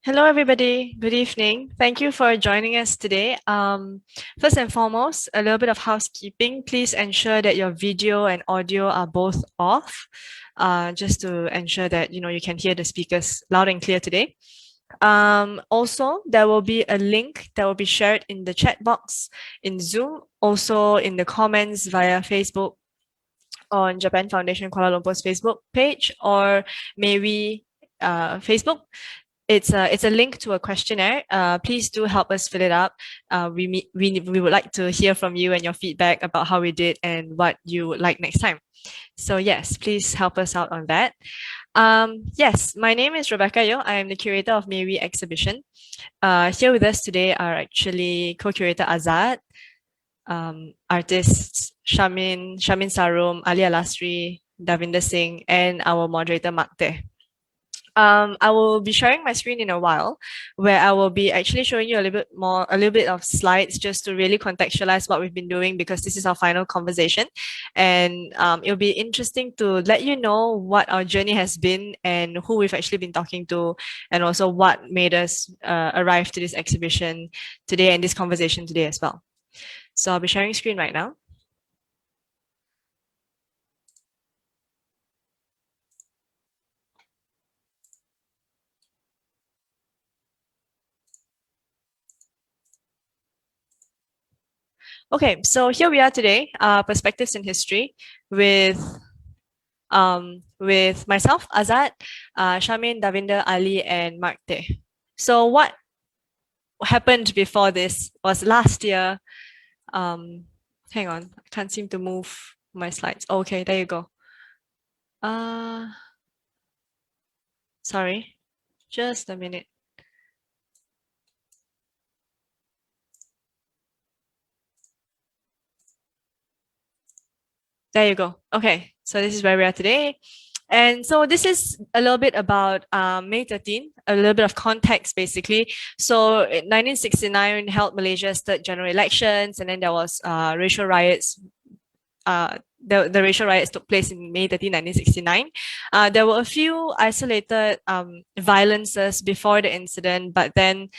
Hello, everybody. Good evening. Thank you for joining us today. First and foremost, a little bit of housekeeping. Please ensure that your video and audio are both off, just to ensure that you can hear the speakers loud and clear today. Also, there will be a link that will be shared in the chat box in Zoom, also in the comments via Facebook on Japan Foundation Kuala Lumpur's Facebook page, or maybe Facebook. It's a link to a questionnaire. Please do help us fill it up. We would like to hear from you and your feedback about how we did and what you would like next time. So yes, please help us out on that. Yes, my name is Rebecca Yeoh. I am the curator of Maybe exhibition. Here with us today are actually co-curator Azzad, artists Shamin, Sahrum, Alasri, Dhavinder Singh, and our moderator Makte. I will be sharing my screen in a while, where I will be actually showing you a little bit of slides just to really contextualize what we've been doing, because this is our final conversation, and it'll be interesting to let you know what our journey has been and who we've actually been talking to, and also what made us arrive to this exhibition today and this conversation today as well. So I'll be sharing screen right now. Okay, so here we are today, Perspectives in History, with myself, Azzad, Shamin, Dhavinder, Ali, and Makte. So what happened before this was last year. Hang on, I can't seem to move my slides. Okay, there you go. Sorry, just a minute. There you go. Okay, so this is where we are today. And so this is a little bit about May 13, a little bit of context basically. So in 1969 held Malaysia's third general elections, and then there was racial riots. The racial riots took place in May 13, 1969. There were a few isolated violences before the incident, but then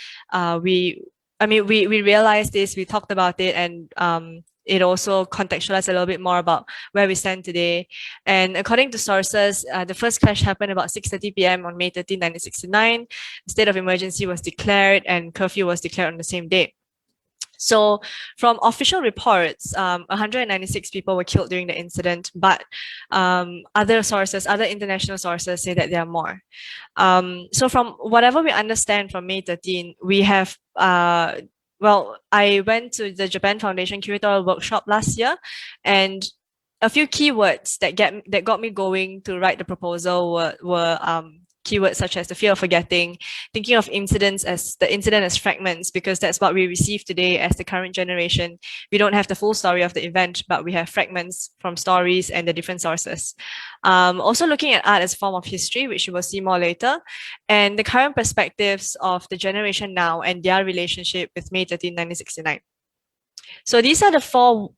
we realized this, we talked about it, and it also contextualized a little bit more about where we stand today. And according to sources, the first clash happened about 6:30 p.m. on May 13, 1969. State of emergency was declared and curfew was declared on the same day. So from official reports, 196 people were killed during the incident, but other international sources say that there are more. So from whatever we understand from May 13, we have I went to the Japan Foundation curatorial workshop last year, and a few keywords that got me going to write the proposal were keywords such as the fear of forgetting, thinking of the incident as fragments, because that's what we receive today as the current generation. We don't have the full story of the event, but we have fragments from stories and the different sources. Also looking at art as a form of history, which we will see more later, and the current perspectives of the generation now and their relationship with May 13, 1969. So these are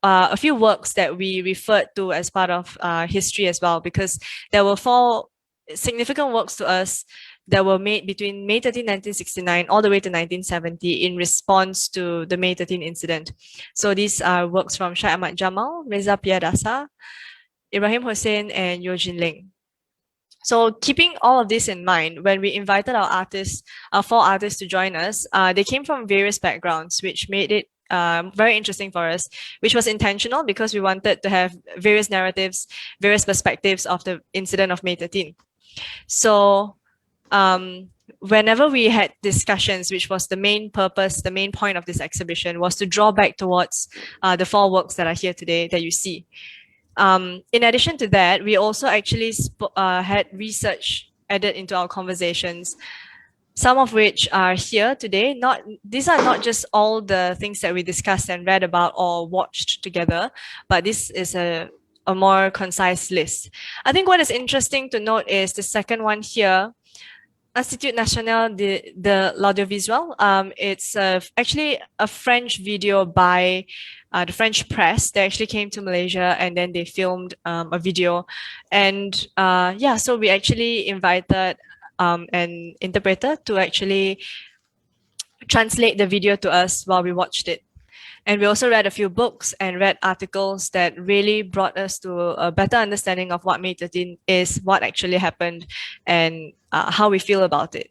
a few works that we referred to as part of history as well, because there were four significant works to us that were made between May 13, 1969 all the way to 1970 in response to the May 13 incident. So these are works from Syed Ahmad Jamal, Reza Piadasa, Ibrahim Hussein, and Yeoh Jin Ling. So keeping all of this in mind, when we invited our four artists to join us, they came from various backgrounds, which made it very interesting for us, which was intentional because we wanted to have various narratives, various perspectives of the incident of May 13. So whenever we had discussions, which was the main purpose, the main point of this exhibition, was to draw back towards the four works that are here today that you see. In addition to that, we also actually had research added into our conversations, some of which are here today. These are not just all the things that we discussed and read about or watched together, but this is a more concise list. I think what is interesting to note is the second one here, Institut National de l'Audiovisuel. It's actually a French video by the French press. They actually came to Malaysia and then they filmed a video. And so we actually invited an interpreter to actually translate the video to us while we watched it. And we also read a few books and read articles that really brought us to a better understanding of what May 13 is, what actually happened, and how we feel about it.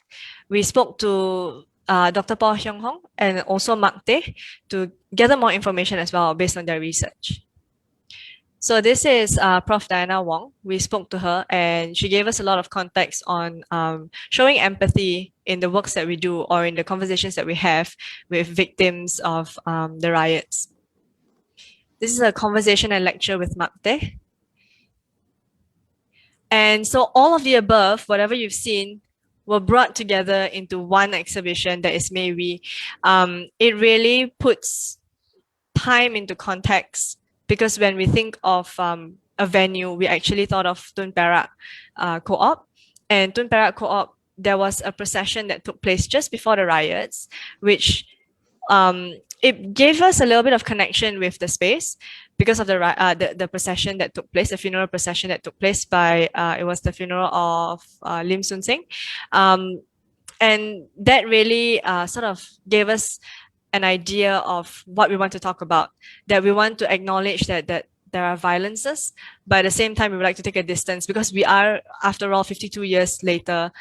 We spoke to Dr. Paul Hyung Hong and also Mark Tae to gather more information as well based on their research. So this is Prof. Diana Wong. We spoke to her and she gave us a lot of context on showing empathy in the works that we do or in the conversations that we have with victims of the riots. This is a conversation and lecture with Mark Tae. And so all of the above, whatever you've seen, were brought together into one exhibition that is Maybe. It really puts time into context, because when we think of a venue, we actually thought of Tun Perak Co-op. And Tun Perak Co-op, there was a procession that took place just before the riots, which it gave us a little bit of connection with the space because of the procession that took place, the funeral procession that took place by, it was the funeral of Lim Soon Singh. And that really sort of gave us an idea of what we want to talk about, that we want to acknowledge that there are violences, but at the same time, we would like to take a distance because we are, after all, 52 years later,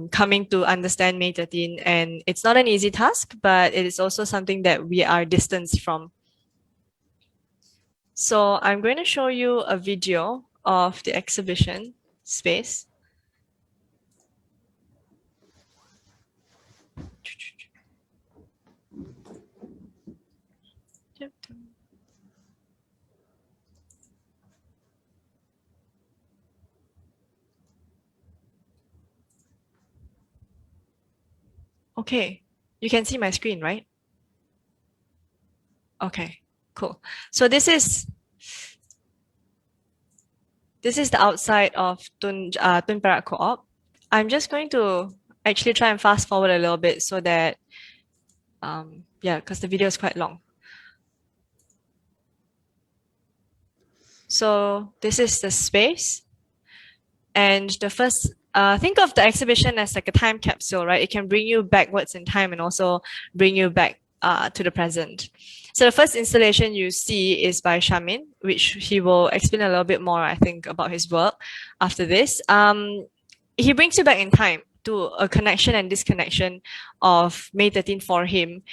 coming to understand May 13. And it's not an easy task, but it is also something that we are distanced from. So I'm going to show you a video of the exhibition space. Okay, you can see my screen, right? Okay, cool. So this is the outside of Tun Perak Co-op. I'm just going to actually try and fast forward a little bit so that, yeah, because the video is quite long. So this is the space. And the first, think of the exhibition as like a time capsule, right? It can bring you backwards in time and also bring you back to the present. So the first installation you see is by Shamin, which he will explain a little bit more, I think, about his work after this. He brings you back in time to a connection and disconnection of May 13 for him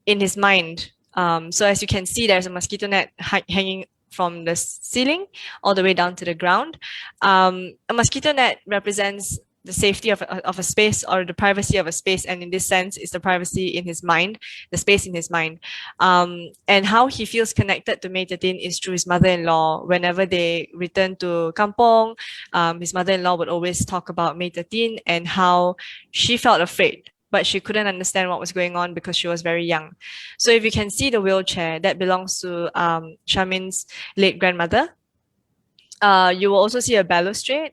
in his mind. So as you can see, there's a mosquito net hanging from the ceiling all the way down to the ground. A mosquito net represents the safety of a space or the privacy of a space, and in this sense, it's the privacy in his mind, the space in his mind. And how he feels connected to May 13 is through his mother-in-law. Whenever they return to Kampong, his mother-in-law would always talk about May 13 and how she felt afraid, but she couldn't understand what was going on because she was very young. So if you can see the wheelchair, that belongs to Shamin's late grandmother. You will also see a balustrade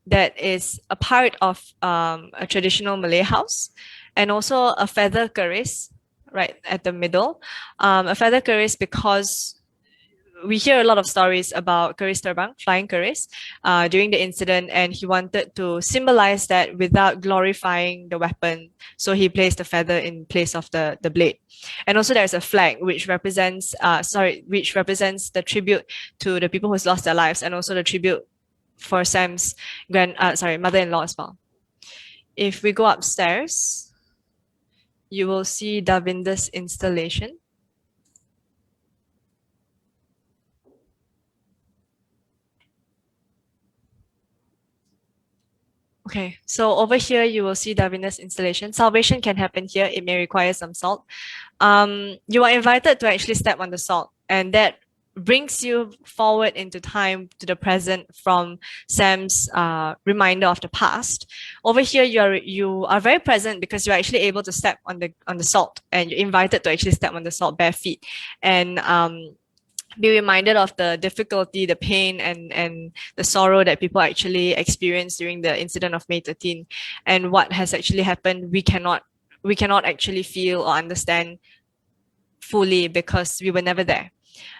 that is a part of a traditional Malay house, and also a feather keris right at the middle. A feather keris because we hear a lot of stories about keris terbang, flying keris, during the incident, and he wanted to symbolize that without glorifying the weapon. So he placed the feather in place of the blade. And also there's a flag which represents the tribute to the people who's lost their lives, and also the tribute for Sam's mother-in-law as well. If we go upstairs, you will see Dhavinder's installation. Okay, so over here you will see Dhavinder's installation. Salvation can happen here. It may require some salt. You are invited to actually step on the salt, and that brings you forward into time to the present from Sam's reminder of the past. Over here, you are very present because you're actually able to step on the salt, and you're invited to actually step on the salt bare feet and be reminded of the difficulty, the pain, and the sorrow that people actually experienced during the incident of May 13, and what has actually happened. We cannot actually feel or understand fully because we were never there.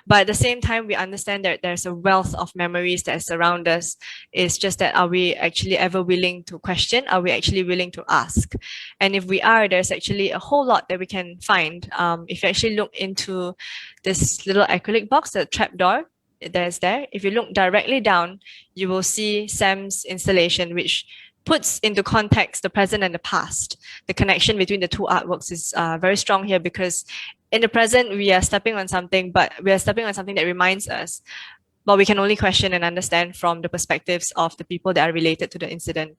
But at the same time, we understand that there's a wealth of memories that surround us. It's just that, are we actually ever willing to question? Are we actually willing to ask? And if we are, there's actually a whole lot that we can find. If you actually look into this little acrylic box, the trapdoor, there's there. If you look directly down, you will see Sam's installation, which puts into context the present and the past. The connection between the two artworks is very strong here, because in the present, we are stepping on something, but we are stepping on something that reminds us, but we can only question and understand from the perspectives of the people that are related to the incident.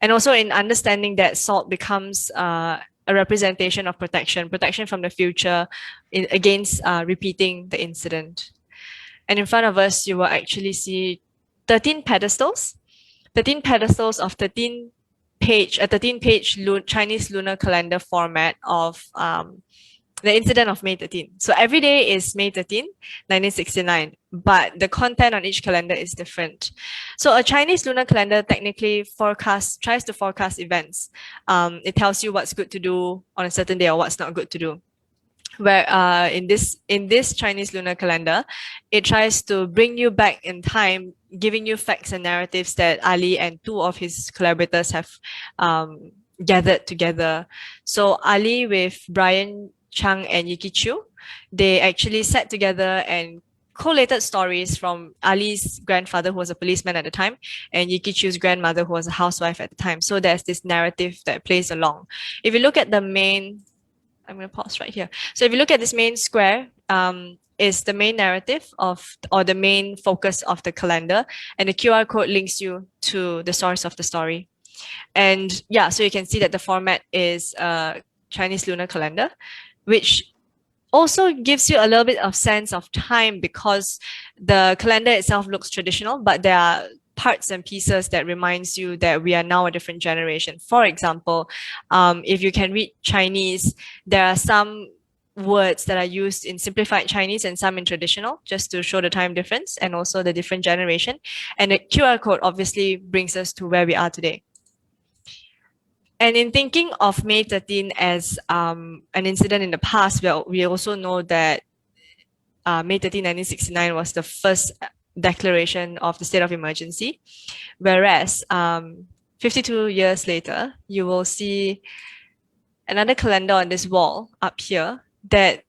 And also in understanding that salt becomes a representation of protection from the future against repeating the incident. And in front of us, you will actually see 13 pedestals, 13 pedestals of 13-page Chinese lunar calendar format of the incident of May 13. So every day is May 13, 1969, but the content on each calendar is different. So a Chinese lunar calendar technically tries to forecast events. It tells you what's good to do on a certain day or what's not good to do. Where in this Chinese lunar calendar, it tries to bring you back in time, giving you facts and narratives that Ali and two of his collaborators have gathered together. So Ali with Brian Chang and Yiki Chu, they actually sat together and collated stories from Ali's grandfather, who was a policeman at the time, and Yiki Chu's grandmother, who was a housewife at the time. So there's this narrative that plays along. If you look at the main, I'm going to pause right here. So if you look at this main square, is the main narrative or the main focus of the calendar, and the QR code links you to the source of the story. And yeah, so you can see that the format is Chinese lunar calendar, which also gives you a little bit of sense of time, because the calendar itself looks traditional, but there are parts and pieces that reminds you that we are now a different generation. For example, if you can read Chinese, there are some words that are used in simplified Chinese and some in traditional, just to show the time difference and also the different generation. And the QR code obviously brings us to where we are today. And in thinking of May 13 as an incident in the past, we also know that May 13, 1969 was the first declaration of the state of emergency. Whereas 52 years later, you will see another calendar on this wall up here that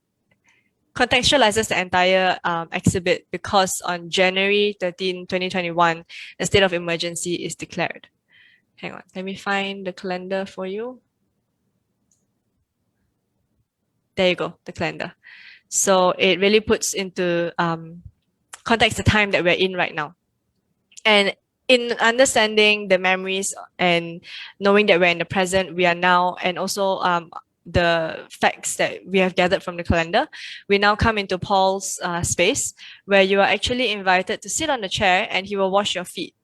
contextualizes the entire exhibit, because on January 13, 2021, the state of emergency is declared. Hang on, let me find the calendar for you. There you go, the calendar. So it really puts into context the time that we're in right now. And in understanding the memories and knowing that we're in the present, we are now, and also the facts that we have gathered from the calendar, we now come into Paul's space, where you are actually invited to sit on the chair and he will wash your feet.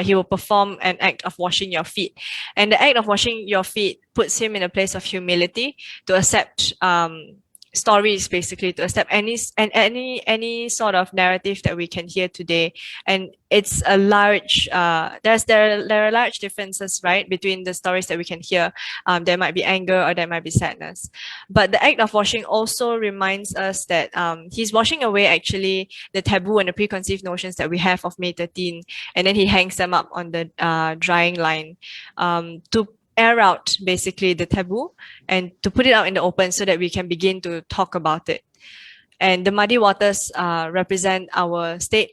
He will perform an act of washing your feet. And the act of washing your feet puts him in a place of humility to accept stories, basically, to accept any sort of narrative that we can hear today. And it's a large there are large differences, right, between the stories that we can hear. There might be anger or there might be sadness, but the act of washing also reminds us that he's washing away actually the taboo and the preconceived notions that we have of May 13, and then he hangs them up on the drying line to air out basically the taboo and to put it out in the open so that we can begin to talk about it. And the muddy waters represent our state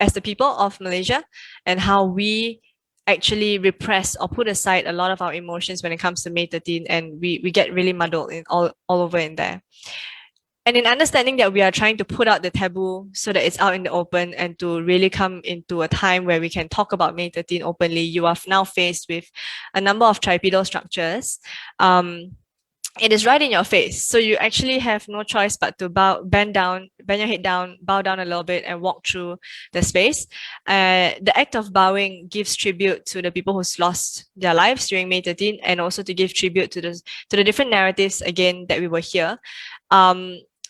as the people of Malaysia, and how we actually repress or put aside a lot of our emotions when it comes to May 13, and we get really muddled in all over in there. And in understanding that we are trying to put out the taboo so that it's out in the open and to really come into a time where we can talk about May 13 openly, you are now faced with a number of tripedal structures. It is right in your face. So you actually have no choice but to bend your head down, bow down a little bit and walk through the space. The act of bowing gives tribute to the people who's lost their lives during May 13, and also to give tribute to the different narratives, again, that we will hear.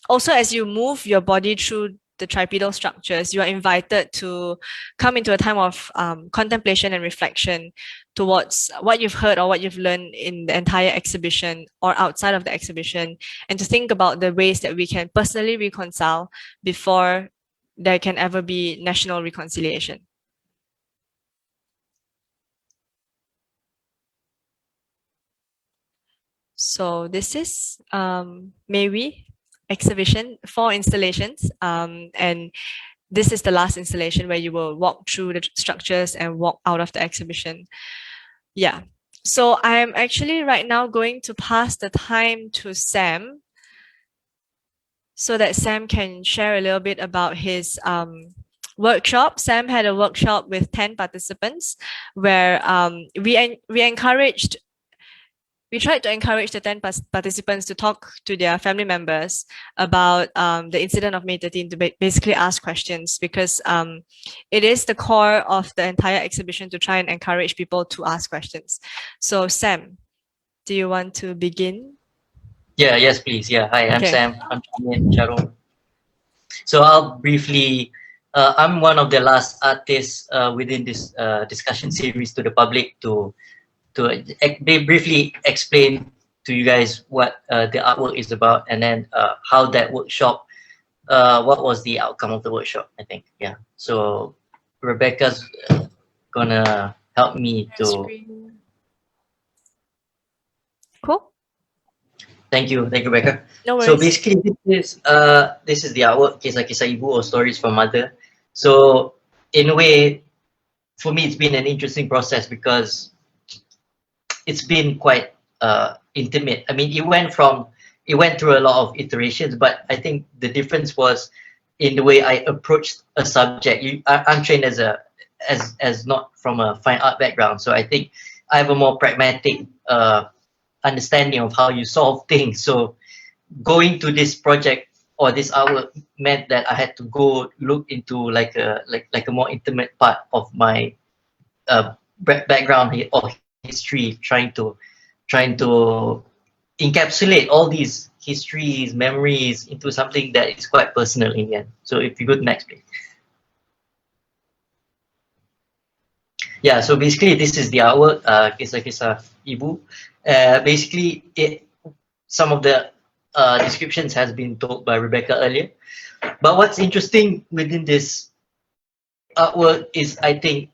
Also, as you move your body through the tripedal structures, you are invited to come into a time of contemplation and reflection, towards what you've heard or what you've learned in the entire exhibition or outside of the exhibition, and to think about the ways that we can personally reconcile before there can ever be national reconciliation. So this is May We exhibition, 4 installations, and this is the last installation where you will walk through the structures and walk out of the exhibition. Yeah. So I'm actually right now going to pass the time to Sam so that Sam can share a little bit about his workshop. Sam had a workshop with 10 participants where we tried to encourage the 10 participants to talk to their family members about the incident of May 13, to basically ask questions, because it is the core of the entire exhibition to try and encourage people to ask questions. So Sam, do you want to begin? Yeah, yes, please. Yeah, hi, I'm Okay. Sam. I'm Shamin. So I'll briefly, I'm one of the last artists within this discussion series to the public to briefly explain to you guys what the artwork is about, and then how that workshop, what was the outcome of the workshop, I think. Yeah. So Rebecca's gonna help me to. Cool. Thank you, Rebecca. No worries. So basically, this is the artwork, Kisah-Kisah Ibu, or Stories from Mother. So in a way, for me, it's been an interesting process because it's been quite intimate. I mean, it went through a lot of iterations, but I think the difference was in the way I approached a subject. I'm trained as not from a fine art background, so I think I have a more pragmatic understanding of how you solve things. So going to this project or this artwork meant that I had to go look into like a more intimate part of my background or history, trying to encapsulate all these histories, memories into something that is quite personal in the end. So if you go to next please. Yeah, so basically this is the artwork, Kisah-Kisah Ibu. Basically, some of the descriptions has been told by Rebecca earlier. But what's interesting within this artwork is, I think,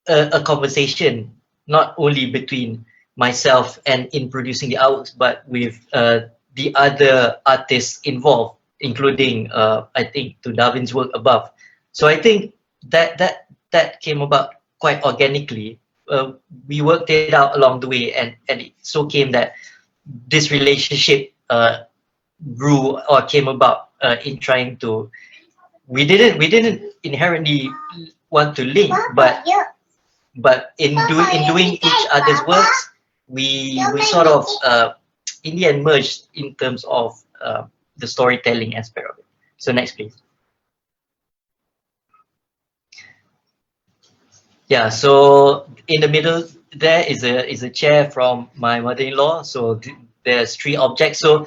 a conversation, not only between myself and in producing the artworks, but with the other artists involved, including, I think, to Davin's work above. So I think that came about quite organically. We worked it out along the way, and it so came that this relationship grew or came about in trying to. We didn't inherently want to link, but in doing each other's works, we sort of in the end merged in terms of the storytelling aspect of it. So next, please. Yeah, so in the middle there is a chair from my mother-in-law. So there's 3 objects. So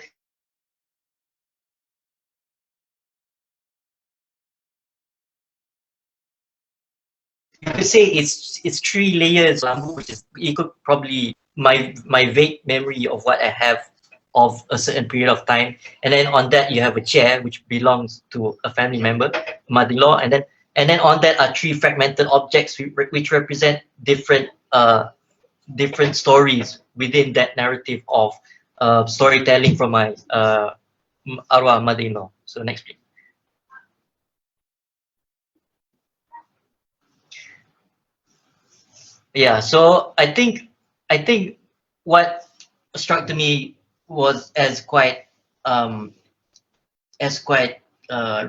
you could say it's 3 layers, which is equal probably my vague memory of what I have of a certain period of time, and then on that you have a chair which belongs to a family member, mother-in-law, and then on that are 3 fragmented objects which represent different stories within that narrative of storytelling from my arwah mother-in-law. So next, please. Yeah, so I think what struck to me was as quite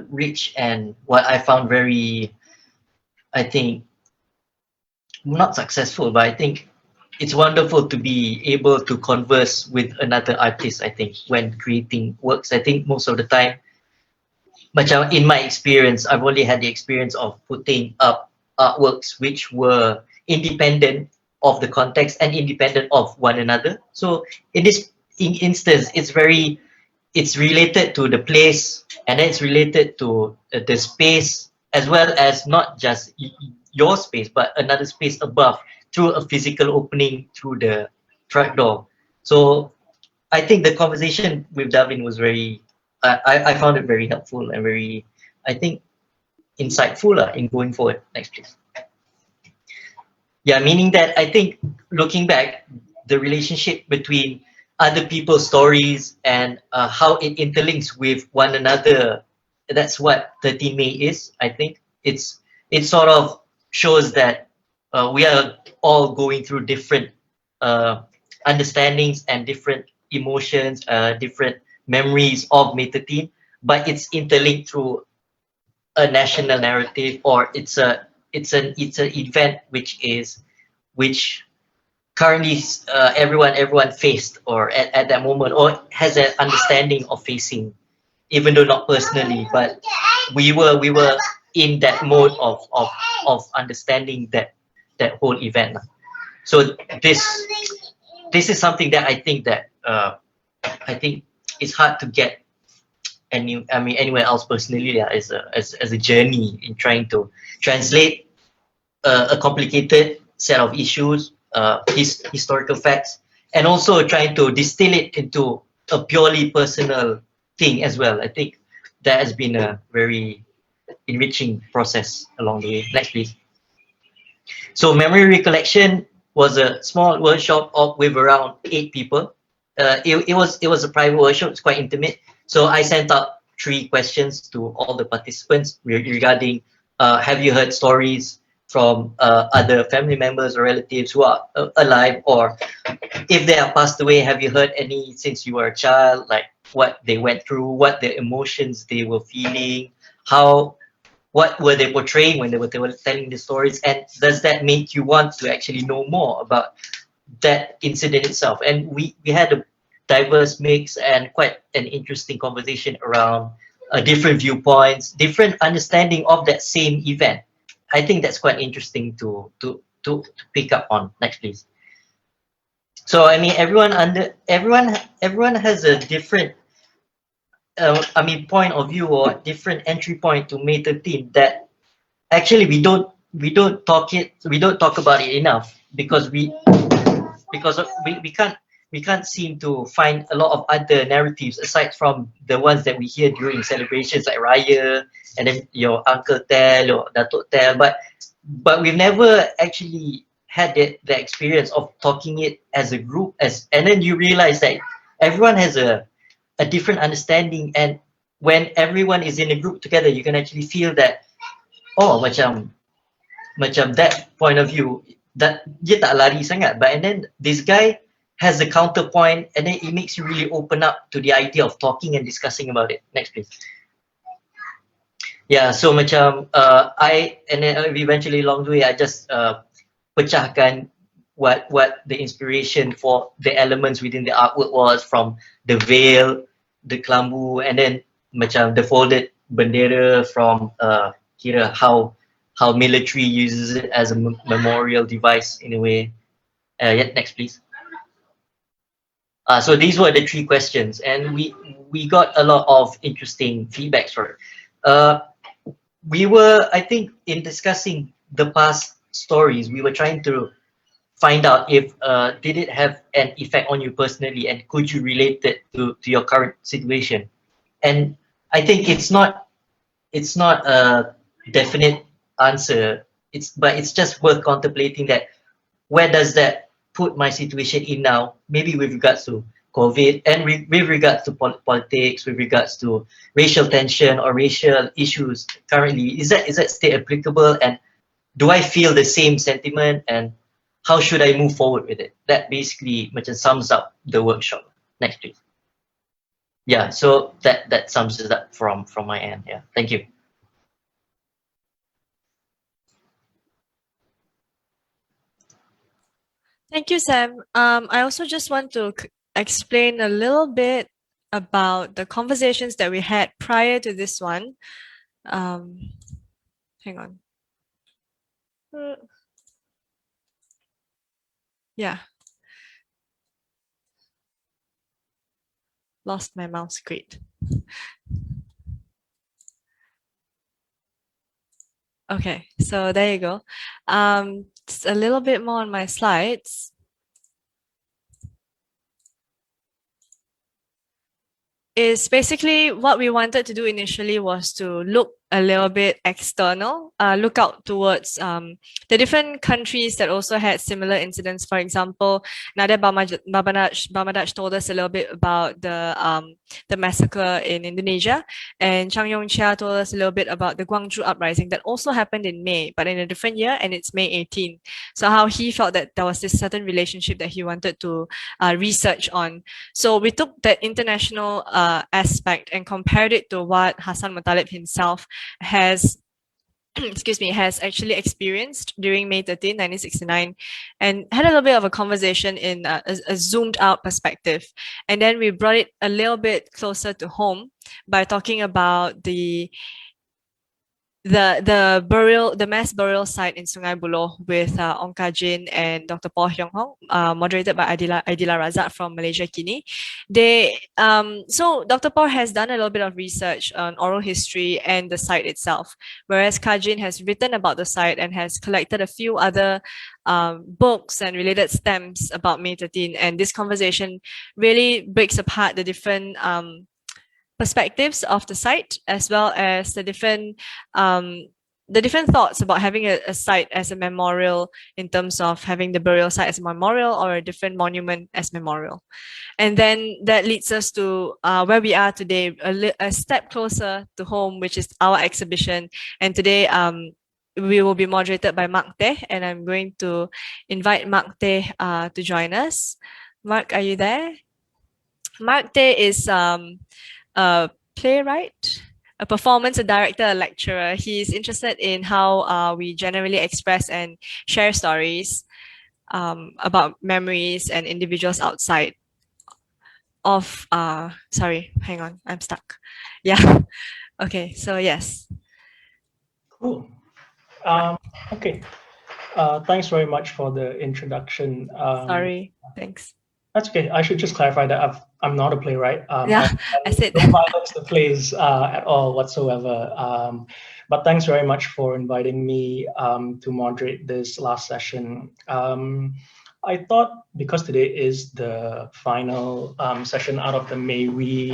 rich, and what I found very, I think, not successful, but I think it's wonderful to be able to converse with another artist. I think when creating works, I think most of the time, but in my experience, I've only had the experience of putting up artworks which were independent of the context and independent of one another. So in this instance, it's related to the place, and then it's related to the space, as well as not just your space, but another space above, through a physical opening through the trap door. So I think the conversation with Davin was very, I found it very helpful and very, I think, insightful in going forward. Next, please. Yeah, meaning that I think looking back, the relationship between other people's stories and how it interlinks with one another, that's what 13 May is. I think it sort of shows that we are all going through different uh, understandings and different emotions, different memories of May 13, but it's interlinked through a national narrative, or it's an event which currently everyone faced, or at that moment, or has an understanding of facing, even though not personally, but we were in that mode of understanding that whole event. So this is something that I think it's hard to get anywhere else personally, yeah, as a journey in trying to translate a complicated set of issues, historical facts, and also trying to distill it into a purely personal thing as well. I think that has been a very enriching process along the way. Next, please. So memory recollection was a small workshop with around 8 people. It was a private workshop. It's quite intimate. So I sent out 3 questions to all the participants regarding have you heard stories from other family members or relatives who are alive, or if they have passed away, have you heard any since you were a child, like what they went through, what their emotions they were feeling, how what were they portraying when they were telling the stories, and does that make you want to actually know more about that incident itself? And we had a diverse mix and quite an interesting conversation around different viewpoints, different understanding of that same event. I think that's quite interesting to pick up on. Next, please. So I mean, everyone has a different point of view, or different entry point to May 13 that actually we don't talk about it enough, because we can't seem to find a lot of other narratives aside from the ones that we hear during celebrations like Raya, and then your uncle tell, your datuk tell, but we've never actually had the experience of talking it as a group, and then you realize that everyone has a different understanding, and when everyone is in a group together, you can actually feel that, oh, macam that point of view, that dia tak lari sangat, but and then this guy has a counterpoint, and then it makes you really open up to the idea of talking and discussing about it. Next, please. Yeah, so macam I and then eventually along the way I just pecahkan what the inspiration for the elements within the artwork was, from the veil, the kelambu, and then macam the folded bendera, from kira how military uses it as a memorial device in a way. Yeah, next, please. So these were the 3 questions, and we got a lot of interesting feedbacks for it. We were, I think, in discussing the past stories, we were trying to find out if did it have an effect on you personally, and could you relate it to your current situation. And I think it's not a definite answer. But it's just worth contemplating that where does that put my situation in now, maybe with regards to COVID, and with regards to politics, with regards to racial tension or racial issues currently. Is that still applicable, and do I feel the same sentiment, and how should I move forward with it? That basically much sums up the workshop. Next, please. Yeah, so that sums it up from my end. Yeah, thank you. Thank you, Sam. I also just want to explain a little bit about the conversations that we had prior to this one. Hang on. Yeah. Lost my mouse. Great. Okay, so there you go. Just a little bit more on my slides. Is basically what we wanted to do initially was to look a little bit external, look out towards the different countries that also had similar incidents. For example, Nadia Bamadaj told us a little bit about the massacre in Indonesia, and Chang Yong Chia told us a little bit about the Guangzhou Uprising that also happened in May, but in a different year, and it's May 18. So how he felt that there was this certain relationship that he wanted to research on. So we took that international aspect and compared it to what Hassan Muttalib himself has excuse me, has actually experienced during May 13, 1969, and had a little bit of a conversation in a zoomed out perspective. And then we brought it a little bit closer to home by talking about the mass burial site in Sungai Buloh with Ong Ka Jin and Dr. Paul Hyong Hong, moderated by Adila Razak from Malaysia Kini. So Dr. Paul has done a little bit of research on oral history and the site itself, whereas Ka Jin has written about the site and has collected a few other books and related stems about May 13. And this conversation really breaks apart the different perspectives of the site, as well as the different thoughts about having a site as a memorial, in terms of having the burial site as a memorial or a different monument as memorial. And then that leads us to where we are today, a step closer to home, which is our exhibition. And today we will be moderated by Mark Teh, and I'm going to invite Mark Teh to join us. Mark, are you there? Mark Teh is a playwright, a performance, a director, a lecturer. He's interested in how we generally express and share stories about memories and individuals outside of sorry, hang on, I'm stuck. Yeah. Okay, so yes. Cool. Okay. Thanks very much for the introduction. Sorry, thanks. That's okay. I should just clarify that I'm not a playwright. Yeah, I said don't violence the plays at all whatsoever. But thanks very much for inviting me to moderate this last session. I thought because today is the final session out of the May We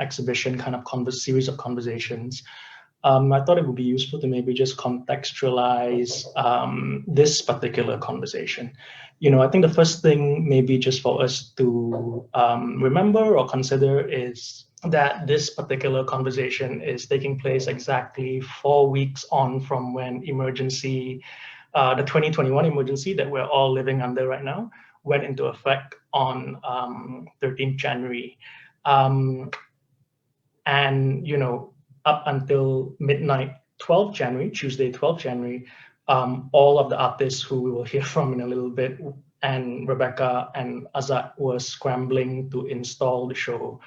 exhibition kind of series of conversations, I thought it would be useful to maybe just contextualize this particular conversation. I think the first thing maybe just for us to remember or consider is that this particular conversation is taking place exactly 4 weeks on from when the 2021 emergency that we're all living under right now went into effect on 13th January. And, up until midnight, 12th January, Tuesday, 12th January, all of the artists who we will hear from in a little bit, and Rebecca and Azzad were scrambling to install the show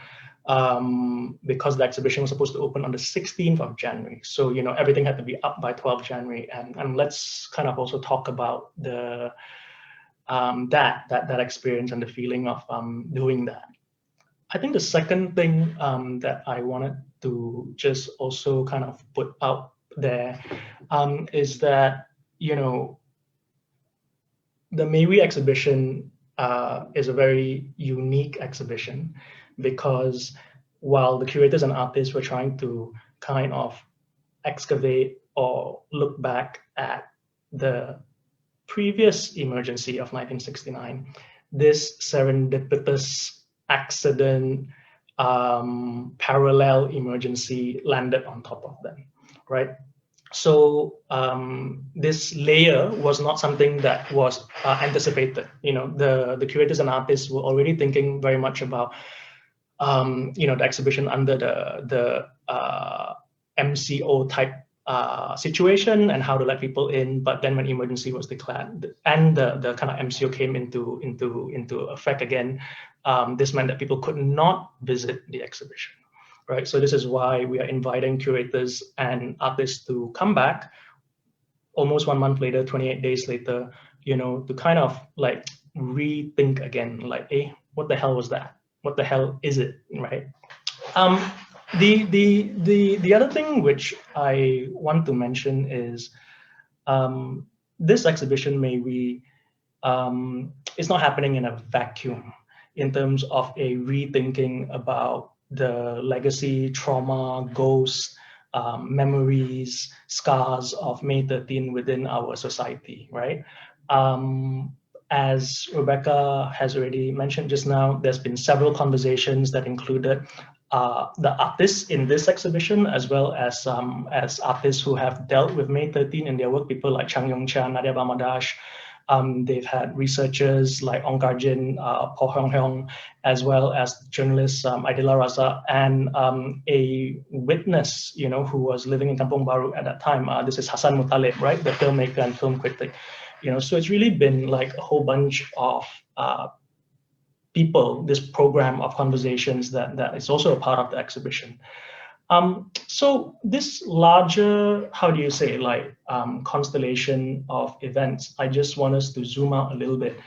because the exhibition was supposed to open on the 16th of January. So, everything had to be up by 12th January. And let's kind of also talk about that experience and the feeling of doing that. I think the second thing that I wanted to just also kind of put out there is that, the May We exhibition is a very unique exhibition, because while the curators and artists were trying to kind of excavate or look back at the previous emergency of 1969, this serendipitous accident parallel emergency landed on top of them, right? So this layer was not something that was anticipated. The curators and artists were already thinking very much about the exhibition under the MCO type situation and how to let people in. But then when emergency was declared and the kind of MCO came into effect again, this meant that people could not visit the exhibition, right? So this is why we are inviting curators and artists to come back almost 1 month later, 28 days later, to kind of like rethink again, like, hey, what the hell was that? What the hell is it, right? The other thing which I want to mention is this exhibition it's not happening in a vacuum in terms of a rethinking about the legacy, trauma, ghosts, memories, scars of May 13 within our society, right? As Rebecca has already mentioned just now, there's been several conversations that included the artists in this exhibition, as well as artists who have dealt with May 13 in their work, people like Chang Yong-cha, Nadia Bamadash. They've had researchers like Ong Kar-jin, Paul Hyung-hyung, as well as journalist Aidillah Raza, and a witness, who was living in Kampung Baru at that time. This is Hassan Muttalib, right, the filmmaker and film critic. So it's really been like a whole bunch of people, this program of conversations that is also a part of the exhibition. So this larger, how do you say, constellation of events, I just want us to zoom out a little bit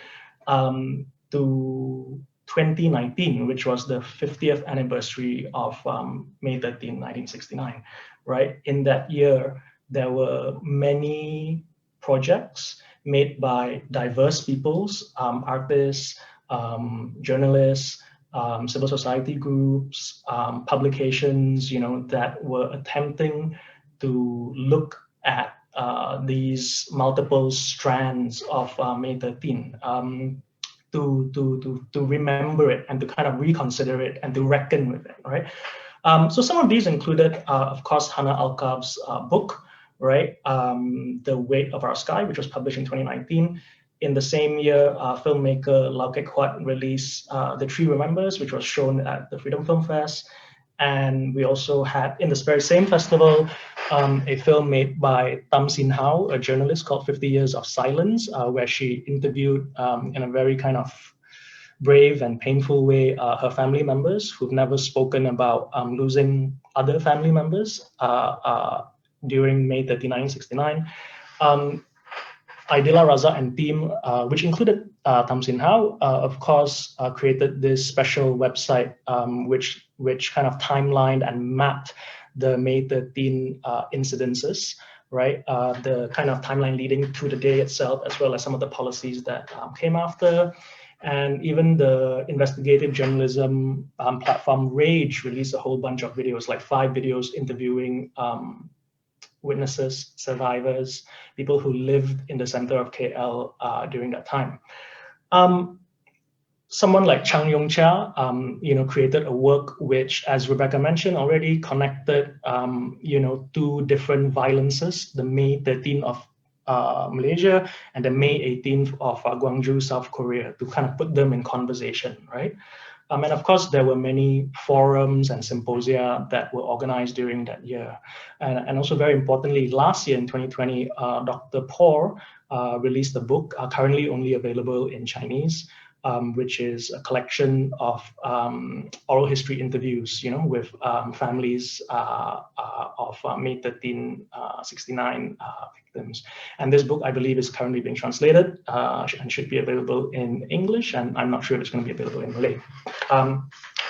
to 2019, which was the 50th anniversary of May 13, 1969, right? In that year, there were many projects made by diverse peoples, artists, journalists, civil society groups, publications, that were attempting to look at these multiple strands of May 13, to remember it and to kind of reconsider it and to reckon with it, right? So some of these included, of course, Hannah Alkab's book, right? The Weight of Our Sky, which was published in 2019. In the same year, filmmaker Lau Kek Huat released The Tree Remembers, which was shown at the Freedom Film Fest. And we also had, in this very same festival, a film made by Tam Sin Hao, a journalist, called 50 Years of Silence, where she interviewed in a very kind of brave and painful way her family members who've never spoken about losing other family members during May 39, 69. Aidillah Raza and team, which included Tam Sin Hao, of course, created this special website which kind of timelined and mapped the May 13 incidences, right? The kind of timeline leading to the day itself, as well as some of the policies that came after. And even the investigative journalism platform Rage released a whole bunch of videos, like 5 videos interviewing witnesses, survivors, people who lived in the center of KL during that time. Someone like Chang Yong-cha, created a work which, as Rebecca mentioned already, connected, 2 different violences: the May 13th of Malaysia and the May 18th of Guangzhou, South Korea, to kind of put them in conversation, right? And of course, there were many forums and symposia that were organized during that year. And also very importantly, last year in 2020, Dr. Por released a book, currently only available in Chinese, which is a collection of oral history interviews, with families of May 13, 69 victims. And this book, I believe, is currently being translated and should be available in English, and I'm not sure if it's going to be available in Malay.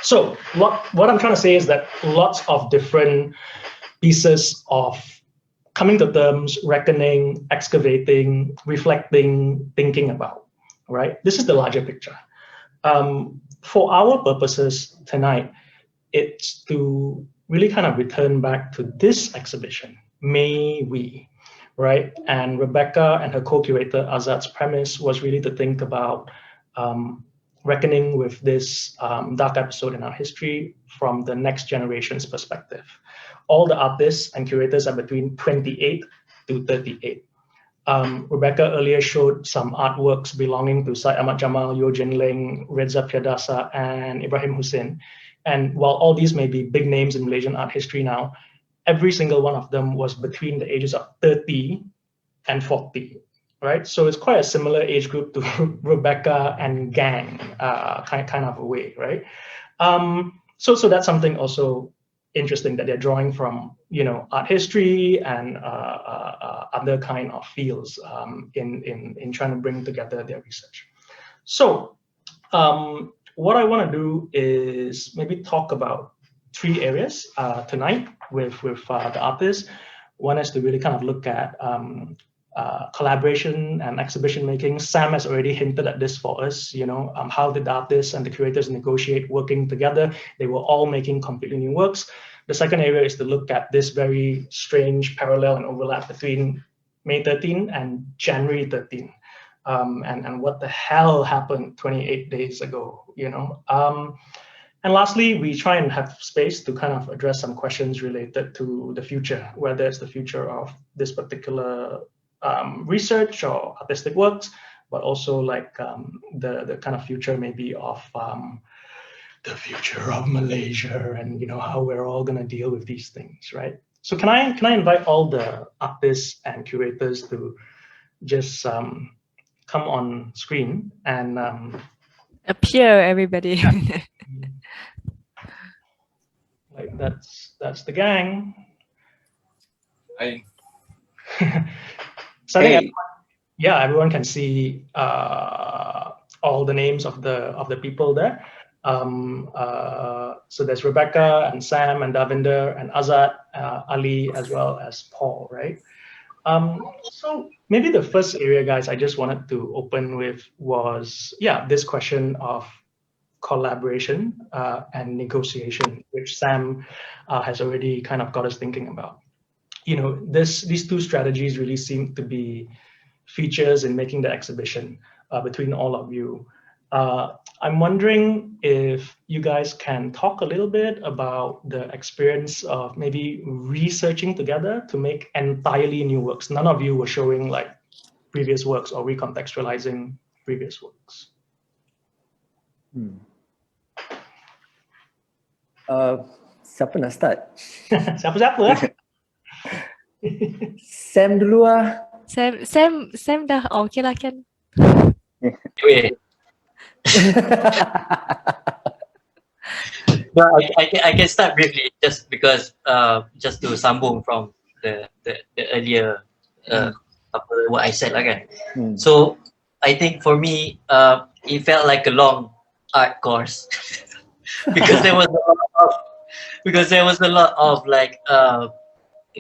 So what I'm trying to say is that lots of different pieces of coming to terms, reckoning, excavating, reflecting, thinking about, right? This is the larger picture. For our purposes tonight, it's to really kind of return back to this exhibition, May We, right? And Rebecca and her co-curator Azzad's premise was really to think about reckoning with this dark episode in our history from the next generation's perspective. All the artists and curators are between 28 to 38. Rebecca earlier showed some artworks belonging to Syed Ahmad Jamal, Yeoh Jin Ling, Reza Piadasa, and Ibrahim Hussein. And while all these may be big names in Malaysian art history now, every single one of them was between the ages of 30 and 40, right? So it's quite a similar age group to Rebecca and gang, kind of a way, right? So that's something also interesting, that they're drawing from, art history and other kind of fields in trying to bring together their research. So what I want to do is maybe talk about three areas tonight with the artists. One is to really kind of look at collaboration and exhibition making. Sam has already hinted at this for us, how did the artists and the curators negotiate working together? They were all making completely new works. The second area is to look at this very strange parallel and overlap between May 13 and January 13. And what the hell happened 28 days ago, And lastly, we try and have space to kind of address some questions related to the future, whether it's the future of this particular research or artistic works, but also like the kind of future maybe of the future of Malaysia and how we're all gonna deal with these things, right? So can I invite all the artists and curators to just come on screen and appear, everybody. Yeah. Like that's the gang. Hey. So I think everyone can see all the names of the people there. So there's Rebecca and Sam and Dhavinder and Azzad, Ali, as well as Paul, right? So maybe the first area, guys, I just wanted to open with was, this question of collaboration and negotiation, which Sam has already kind of got us thinking about. These two strategies really seem to be features in making the exhibition between all of you. I'm wondering if you guys can talk a little bit about the experience of maybe researching together to make entirely new works. None of you were showing like previous works or recontextualizing previous works. Siapa nak start? Siapa-siapa? Sam dulu ah. Sam dah okay lah kan. Wait. No, I can start briefly just because just to sambung from the earlier what I said lah kan. So I think for me it felt like a long art course because there was a lot of like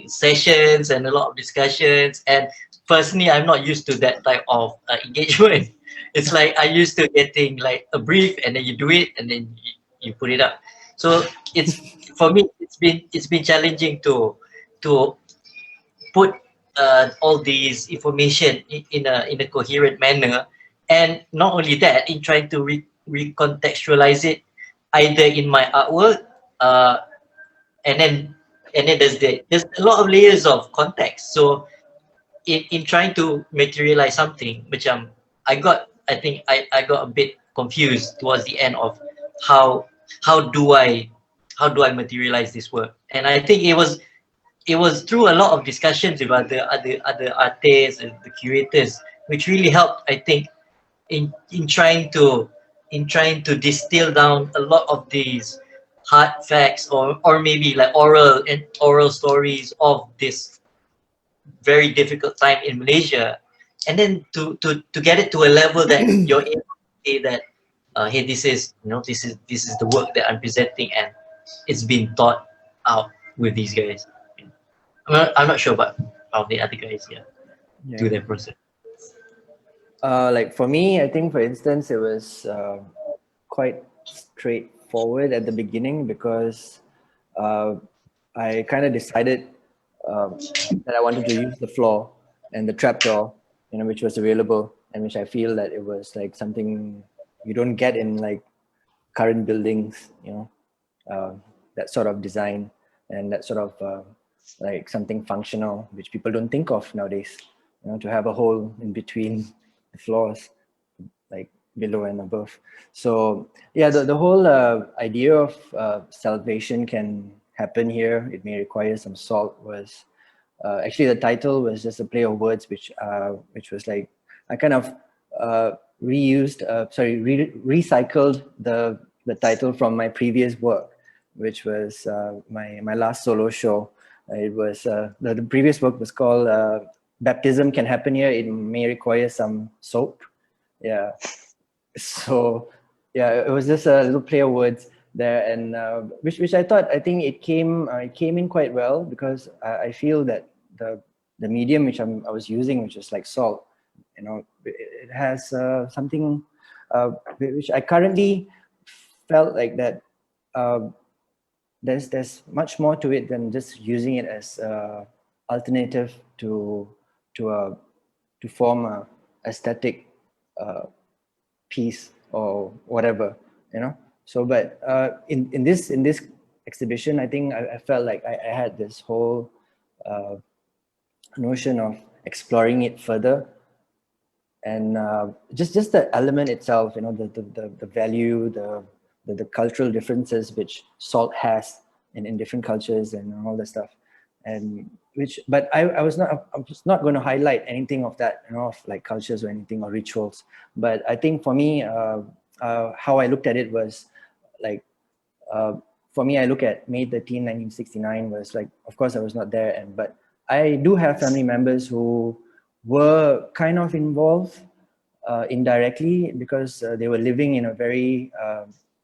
sessions and a lot of discussions, and personally I'm not used to that type of engagement. It's like I used to getting like a brief and then you do it and then you put it up. So it's for me it's been challenging to put all these information in a coherent manner, and not only that, in trying to recontextualize it either in my artwork and then there's a lot of layers of context. So in trying to materialize something, I got a bit confused towards the end of how do I materialize this work. And I think it was through a lot of discussions with other artists and the curators, which really helped, I think, in trying to distill down a lot of these hard facts or maybe like oral stories of this very difficult time in Malaysia, and then to get it to a level that you're able to say that hey, this is the work that I'm presenting and it's been thought out with these guys. I'm not sure about how the other guys do their process. Like for me, I think for instance it was quite straightforward at the beginning because I kind of decided that I wanted to use the floor and the trapdoor, which was available and which I feel that it was like something you don't get in like current buildings, that sort of design and that sort of like something functional which people don't think of nowadays, to have a hole in between the floors, like below and above. So yeah, the whole idea of salvation can happen here. It may require some salt was actually the title was just a play of words, which was like I kind of recycled the title from my previous work, which was my last solo show. It was the previous work was called Baptism Can Happen Here. It may require some soap. Yeah. So yeah, it was just a little play of words. there, and which I think it came in quite well, because I feel that the medium which I was using, which is like salt, it has something which I currently felt like that there's much more to it than just using it as alternative to form a aesthetic piece or whatever, So, but in this exhibition, I think I felt like I had this whole notion of exploring it further, and just the element itself, the value, the cultural differences which salt has in different cultures and all that stuff, and but I was not going to highlight anything of that, of like cultures or anything or rituals. But I think for me, how I looked at it was like, for me, I look at May 13, 1969 was like, of course I was not there, but I do have family members who were kind of involved indirectly, because they were living in a very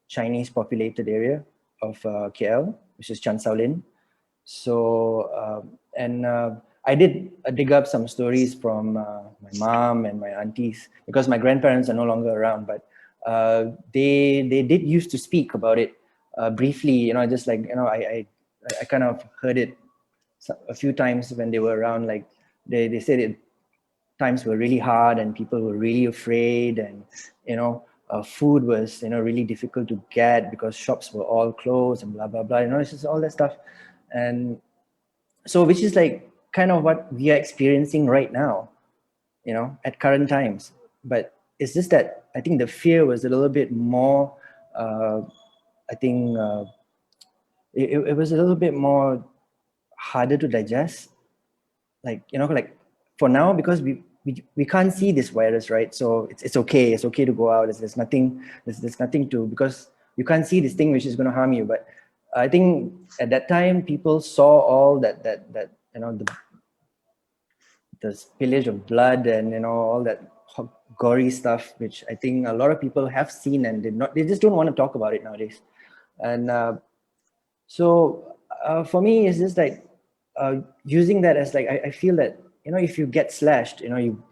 Chinese populated area of KL, which is Chan Sao Lin. So, I did dig up some stories from my mom and my aunties, because my grandparents are no longer around, but they did used to speak about it briefly, just like, I kind of heard it a few times when they were around. Like they said it, times were really hard and people were really afraid, and food was really difficult to get because shops were all closed and blah blah blah, it's just all that stuff. And so, which is like kind of what we are experiencing right now, at current times. But it's just that I think the fear was a little bit more, I think it was a little bit more harder to digest, like like for now, because we can't see this virus, right? So it's okay to go out. There's nothing to, because you can't see this thing which is going to harm you. But I think at that time people saw all that the spillage of blood and all that gory stuff, which I think a lot of people have seen and they just don't want to talk about it nowadays. And so for me, it's just like using that as like, I feel that if you get slashed, you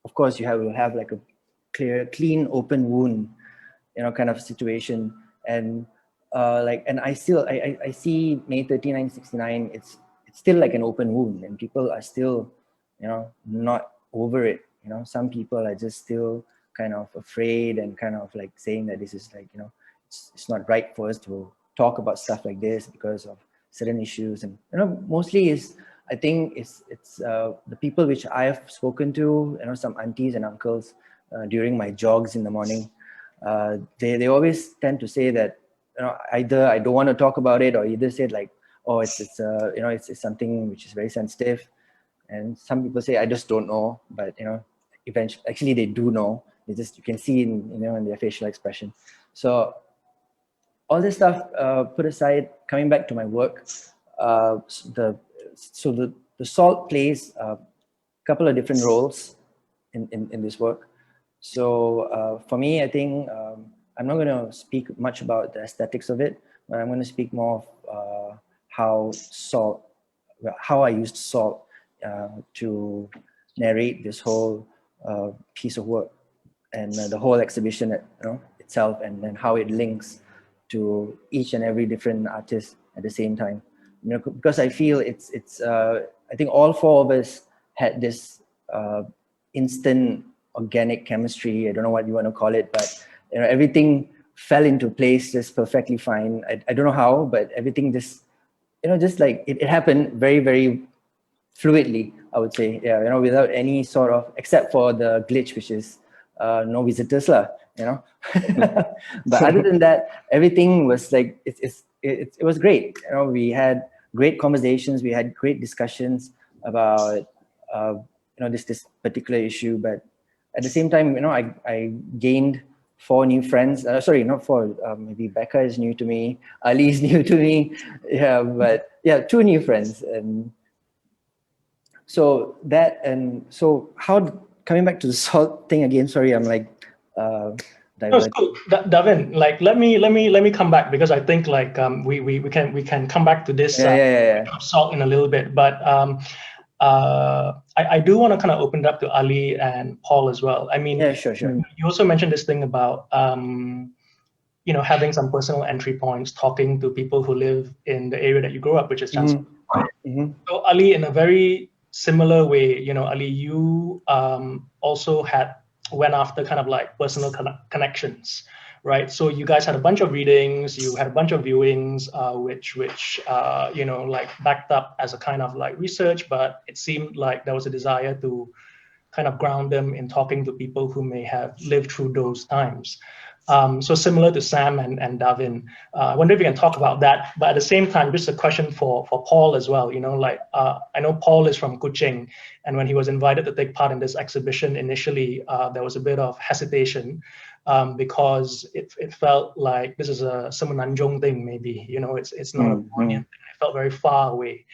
of course you will have like a clean open wound, kind of situation. And and I see May 13, 1969, it's still like an open wound, and people are still not over it. Some people are just still kind of afraid and kind of like saying that this is like, it's not right for us to talk about stuff like this because of certain issues. And mostly I think it's the people which I have spoken to, some aunties and uncles during my jogs in the morning. They always tend to say that either I don't want to talk about it, or either say like, oh, it's something which is very sensitive. And some people say, I just don't know, but eventually actually they do know. They just, you can see in their facial expression. So all this stuff put aside, coming back to my work, the salt plays a couple of different roles in this work. So for me, I think I'm not going to speak much about the aesthetics of it, but I'm going to speak more of how I used salt to narrate this whole piece of work, and the whole exhibition itself, and then how it links to each and every different artist at the same time. Because I feel it's I think all four of us had this instant organic chemistry. I don't know what you want to call it, but everything fell into place just perfectly fine. I don't know how, but everything just just like it happened very, very fluidly, I would say. Yeah, without any sort of, except for the glitch, which is no visitors lah, but other than that, everything was like it was great. We had great conversations, we had great discussions about this particular issue. But at the same time, I gained 4 new friends. Sorry, not 4. Maybe Becca is new to me, Ali is new to me. Yeah, but yeah, 2 new friends. And so that, and so how, coming back to the salt thing again, sorry, I'm like No, it's divert. cool. Davin, like let me come back, because I think like we can come back to this salt in a little bit, but I do want to kind of open it up to Ali and Paul as well. I mean, Sure. you also mentioned this thing about having some personal entry points, talking to people who live in the area that you grew up, which is Chancellor. So Ali, in a very similar way, Ali, you also went after kind of like personal connections, right? So you guys had a bunch of readings, you had a bunch of viewings, which like backed up as a kind of like research, but it seemed like there was a desire to kind of ground them in talking to people who may have lived through those times. So similar to Sam and Davin, I wonder if you can talk about that. But at the same time, just a question for Paul as well. I know Paul is from Kuching, and when he was invited to take part in this exhibition initially, there was a bit of hesitation because it felt like this is a Semenanjung thing. Maybe it's not a Bornean thing. It felt very far away.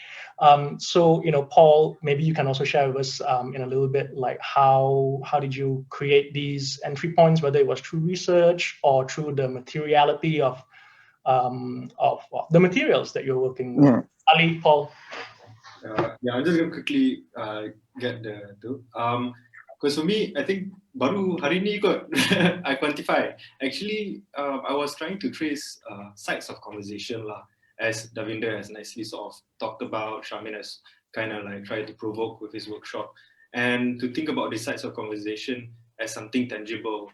So Paul, maybe you can also share with us in a little bit, like how did you create these entry points, whether it was through research or through the materiality of the materials that you're working with. Ali, Paul. I'm just gonna quickly get the two. Because for me, I think baru hari ni kot I quantify. Actually, I was trying to trace sites of conversation lah, as Dhavinder has nicely sort of talked about. Shamin has kind of like tried to provoke with his workshop, and to think about the sites of conversation as something tangible.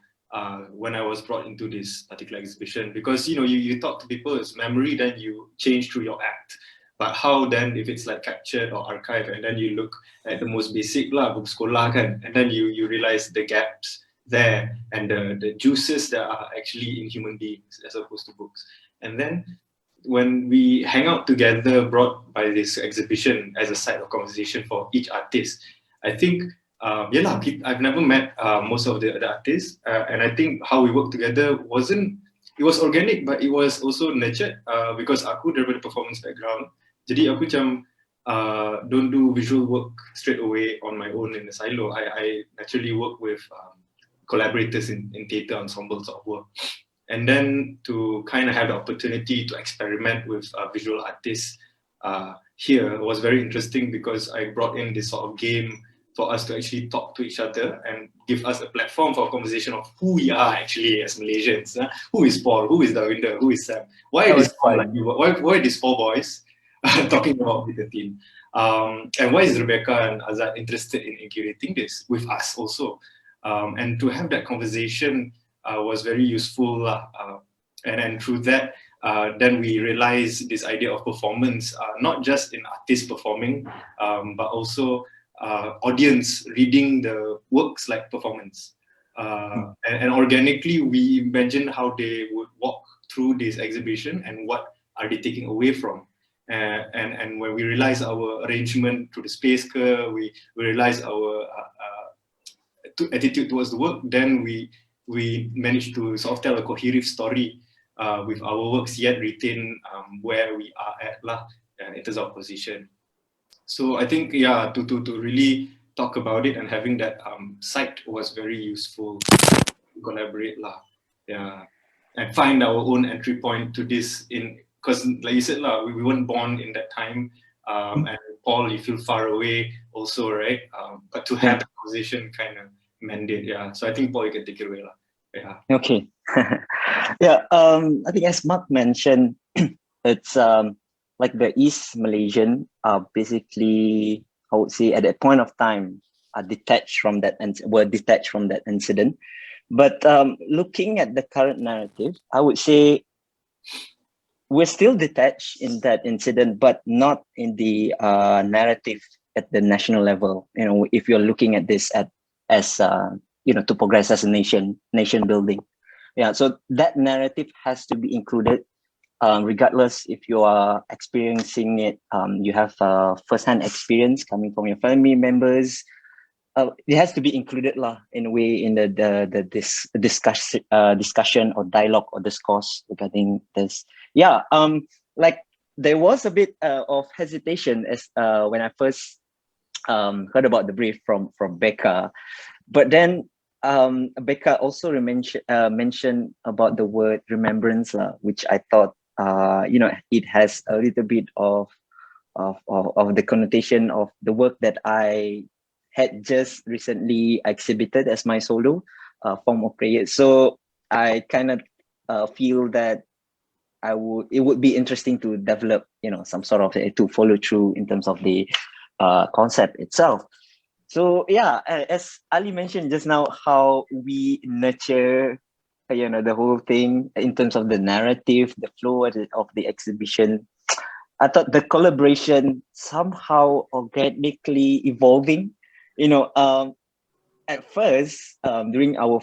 When I was brought into this particular exhibition, because you talk to people, it's memory, then you change through your act. But how then if it's like captured or archived, and then you look at the most basic lah, book sekolah kan, and then you realize the gaps there and the juices that are actually in human beings as opposed to books. And then when we hang out together, brought by this exhibition as a site of conversation for each artist, I think I've never met most of the other artists, and I think how we work together it was organic, but it was also nurtured because aku daripada performance background. Jadi aku macam don't do visual work straight away on my own in the silo. I naturally work with collaborators in theatre ensembles of work. And then to kind of have the opportunity to experiment with visual artists here was very interesting, because I brought in this sort of game for us to actually talk to each other and give us a platform for a conversation of who we are actually as Malaysians. Who is Paul? Who is Dhavinder? Who is Sam? Why these four boys talking about with the team? And why is Rebecca and Azzad interested in curating this with us also? And to have that conversation was very useful. And through that, then we realized this idea of performance, not just in artists performing, but also audience reading the works like performance. And organically, we imagined how they would walk through this exhibition and what are they taking away from. And when we realized our arrangement through the space curve, we realized our attitude towards the work, then we managed to sort of tell a coherent story with our works, yet retain where we are at in terms of position. So I think, to really talk about it and having that site was very useful to collaborate and find our own entry point to this, because like you said we weren't born in that time, and Paul, you feel far away also, right? But to have the conversation kind of mandate, so I think Paul, you can take it away Okay. I think as Mark mentioned, it's like the East Malaysian are basically, I would say, at that point of time, are detached from that and were detached from that incident. But looking at the current narrative, I would say we're still detached in that incident, but not in the narrative at the national level. If you're looking at this as to progress as a nation building. So that narrative has to be included. Regardless if you are experiencing it, you have first-hand experience coming from your family members, it has to be included in a way in the discussion or dialogue or discourse regarding this. Like there was a bit of hesitation as when I first heard about the brief from Becca, but then Becca also mentioned about the word remembrance, which I thought, it has a little bit of the connotation of the work that I had just recently exhibited as my solo form of prayer. So I kind of feel that it would be interesting to develop, some sort of to follow through in terms of the concept itself. So yeah, as Ali mentioned just now, how we nurture, the whole thing in terms of the narrative, the flow of the exhibition. I thought the collaboration somehow organically evolving. At first, during our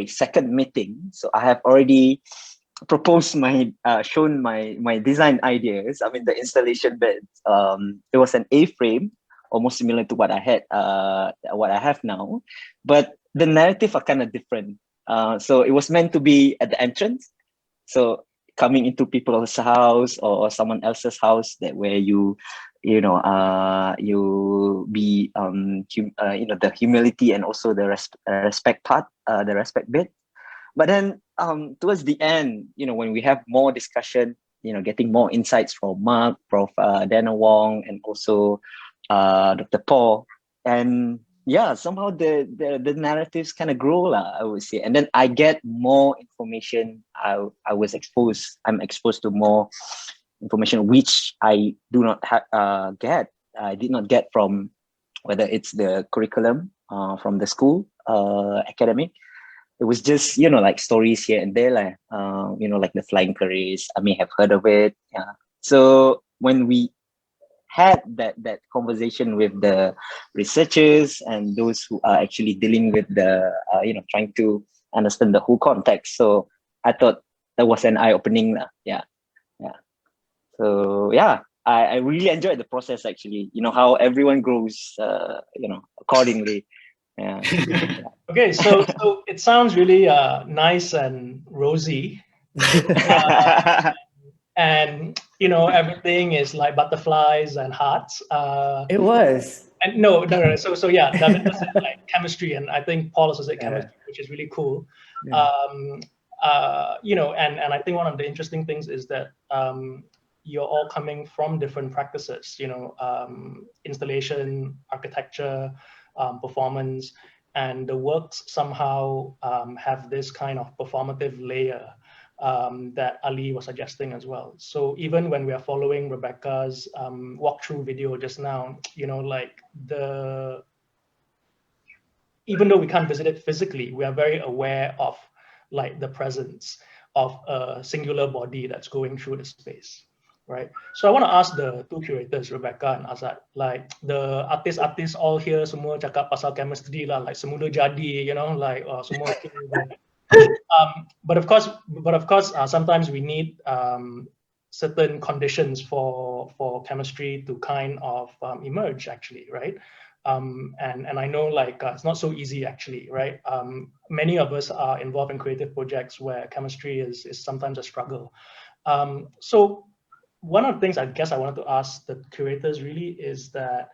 second meeting, so I have already proposed shown my design ideas. I mean, the installation bed. It was an A-frame, almost similar to what I have now, but the narrative are kind of different. So it was meant to be at the entrance. So coming into people's house or someone else's house, that where you be the humility and also the respect part, the respect bit. But then towards the end, when we have more discussion, getting more insights from Mark, Prof. Dana Wong, and also Dr. Paul, and yeah, somehow the narratives kind of grow, I would say. And then I get more information. I'm exposed to more information which I do not get. I did not get from whether it's the curriculum from the school academic. It was just, like stories here and there, like the flying parades. I may have heard of it. Yeah. So when we had that conversation with the researchers and those who are actually dealing with the trying to understand the whole context, so I thought that was an eye-opening. Yeah. So yeah, I really enjoyed the process, actually. How everyone grows accordingly. Yeah. Okay, so it sounds really nice and rosy. And everything is like butterflies and hearts. It was. And no. So yeah, Dhavinder said like chemistry, and I think Paul also said chemistry, which is really cool. Yeah. And I think one of the interesting things is that you're all coming from different practices. Installation, architecture, performance, and the works somehow have this kind of performative layer that Ali was suggesting as well. So even when we are following Rebecca's walkthrough video just now, even though we can't visit it physically, we are very aware of like the presence of a singular body that's going through the space, right? So I want to ask the two curators, Rebecca and Azzad, like the artists all here semua cakap pasal chemistry lah, like semula jadi, semua. But of course, sometimes we need certain conditions for chemistry to kind of emerge, actually, right? And I know it's not so easy, actually, right? Many of us are involved in creative projects where chemistry is sometimes a struggle. So one of the things I guess I wanted to ask the curators really is that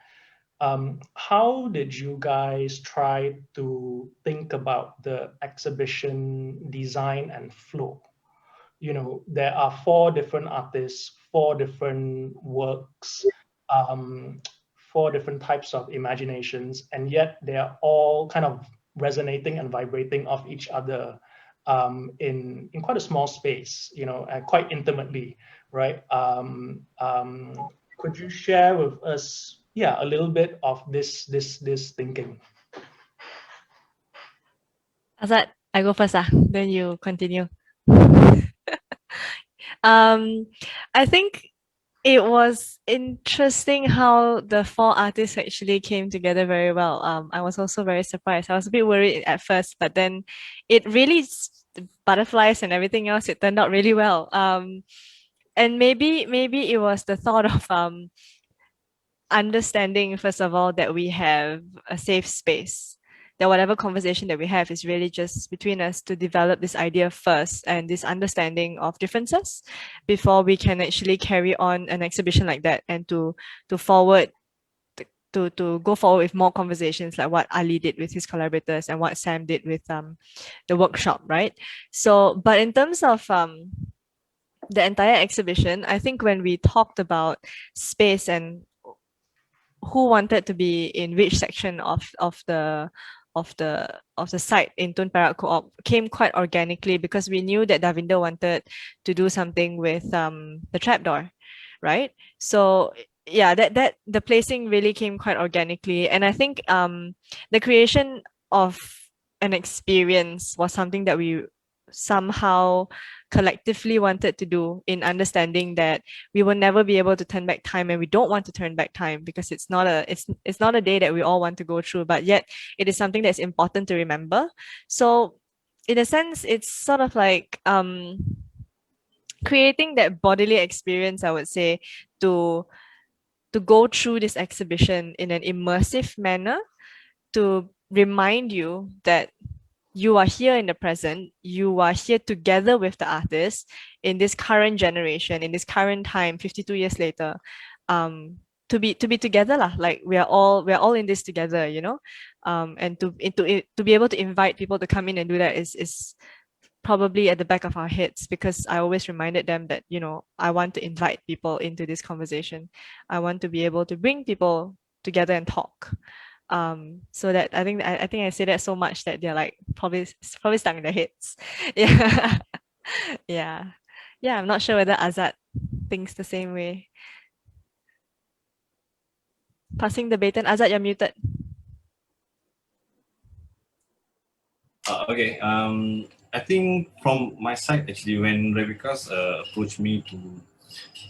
how did you guys try to think about the exhibition design and flow? There are 4 different artists, 4 different works, 4 different types of imaginations, and yet they are all kind of resonating and vibrating off each other in quite a small space, quite intimately, right? Could you share with us, a little bit of this thinking? Azzad, I go first, then you continue. I think it was interesting how the 4 artists actually came together very well. I was also very surprised. I was a bit worried at first, but then it really, the butterflies and everything else, it turned out really well. And maybe it was the thought of understanding, first of all, that we have a safe space, that whatever conversation that we have is really just between us to develop this idea first and this understanding of differences before we can actually carry on an exhibition like that and to forward to go forward with more conversations like what Ali did with his collaborators and what Sam did with the workshop, right? So, but in terms of the entire exhibition, I think when we talked about space and who wanted to be in which section of the site in Tun Perak Co-op came quite organically, because we knew that Dhavinder wanted to do something with the trapdoor, right? So yeah, that the placing really came quite organically, and I think the creation of an experience was something that we somehow collectively wanted to do, in understanding that we will never be able to turn back time, and we don't want to turn back time because it's not a day that we all want to go through, but yet it is something that's important to remember. So in a sense, it's sort of like creating that bodily experience, I would say, to go through this exhibition in an immersive manner, to remind you that you are here in the present, you are here together with the artist in this current generation, in this current time, 52 years later, to be together lah. Like we are all in this together, you know. And to be able to invite people to come in and do that is probably at the back of our heads, because I always reminded them that, you know, I want to invite people into this conversation. I want to be able to bring people together and talk. So that I think I say that so much that they're like probably stuck in their heads. Yeah. Yeah. I'm not sure whether Azzad thinks the same way. Passing the baton. Azzad, you're muted. Okay. I think from my side, actually, when Rebecca's approached me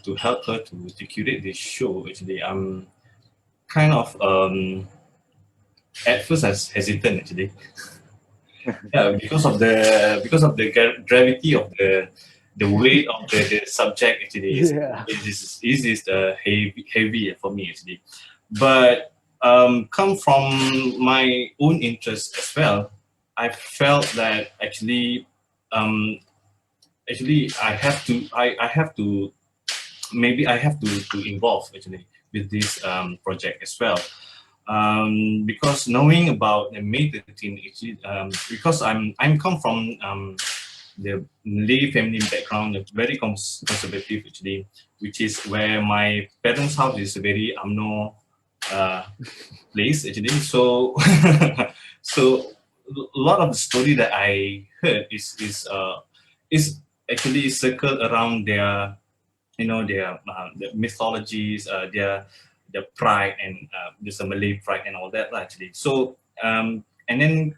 to help her to curate this show, actually, I'm kind of at first I was hesitant, actually. Yeah, because of the gravity of the weight of the subject, actually is heavy for me, actually. But come from my own interest as well, I felt that actually I have to maybe I have to involve actually with this project as well. Because knowing about the May 13, because I'm come from the Malay family background, very conservative actually, which is where my parents' house is a very UMNO place actually. So so a lot of the story that I heard is actually circled around their, you know, their mythologies, their pride, and there's a Malay pride and all that actually. So and then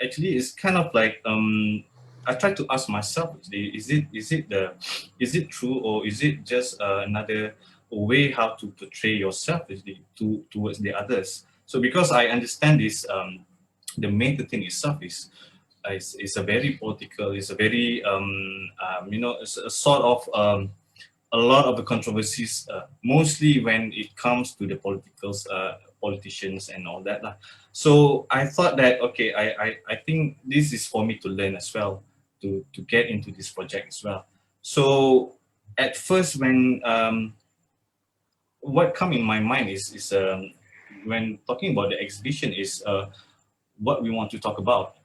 actually it's kind of like I try to ask myself, actually, is it true, or is it just another way how to portray yourself actually towards the others? So because I understand this, the main thing itself is a very political, it's a very you know, it's a sort of a lot of the controversies, mostly when it comes to the politicians and all that. So I thought that, okay, I think this is for me to learn as well, to get into this project as well. So at first, when what come in my mind is when talking about the exhibition is what we want to talk about,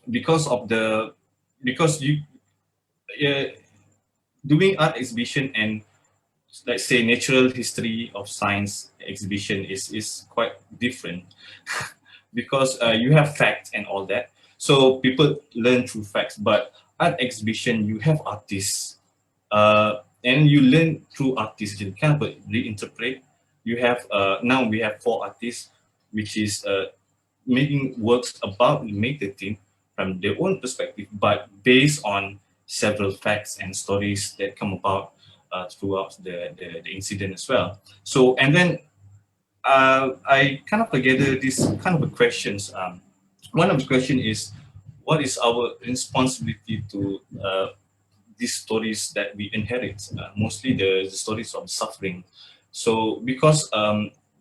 because you doing art exhibition and, let's say, natural history of science exhibition is quite different because you have facts and all that. So people learn through facts, but art exhibition, you have artists, and you learn through artists. You kind of reinterpret. You have now we have 4 artists, which is making works about May 13 from their own perspective, but based on several facts and stories that come about throughout the incident as well. So, and then I kind of gather these kind of questions. One of the questions is, what is our responsibility to these stories that we inherit? Mostly the stories of suffering. So, because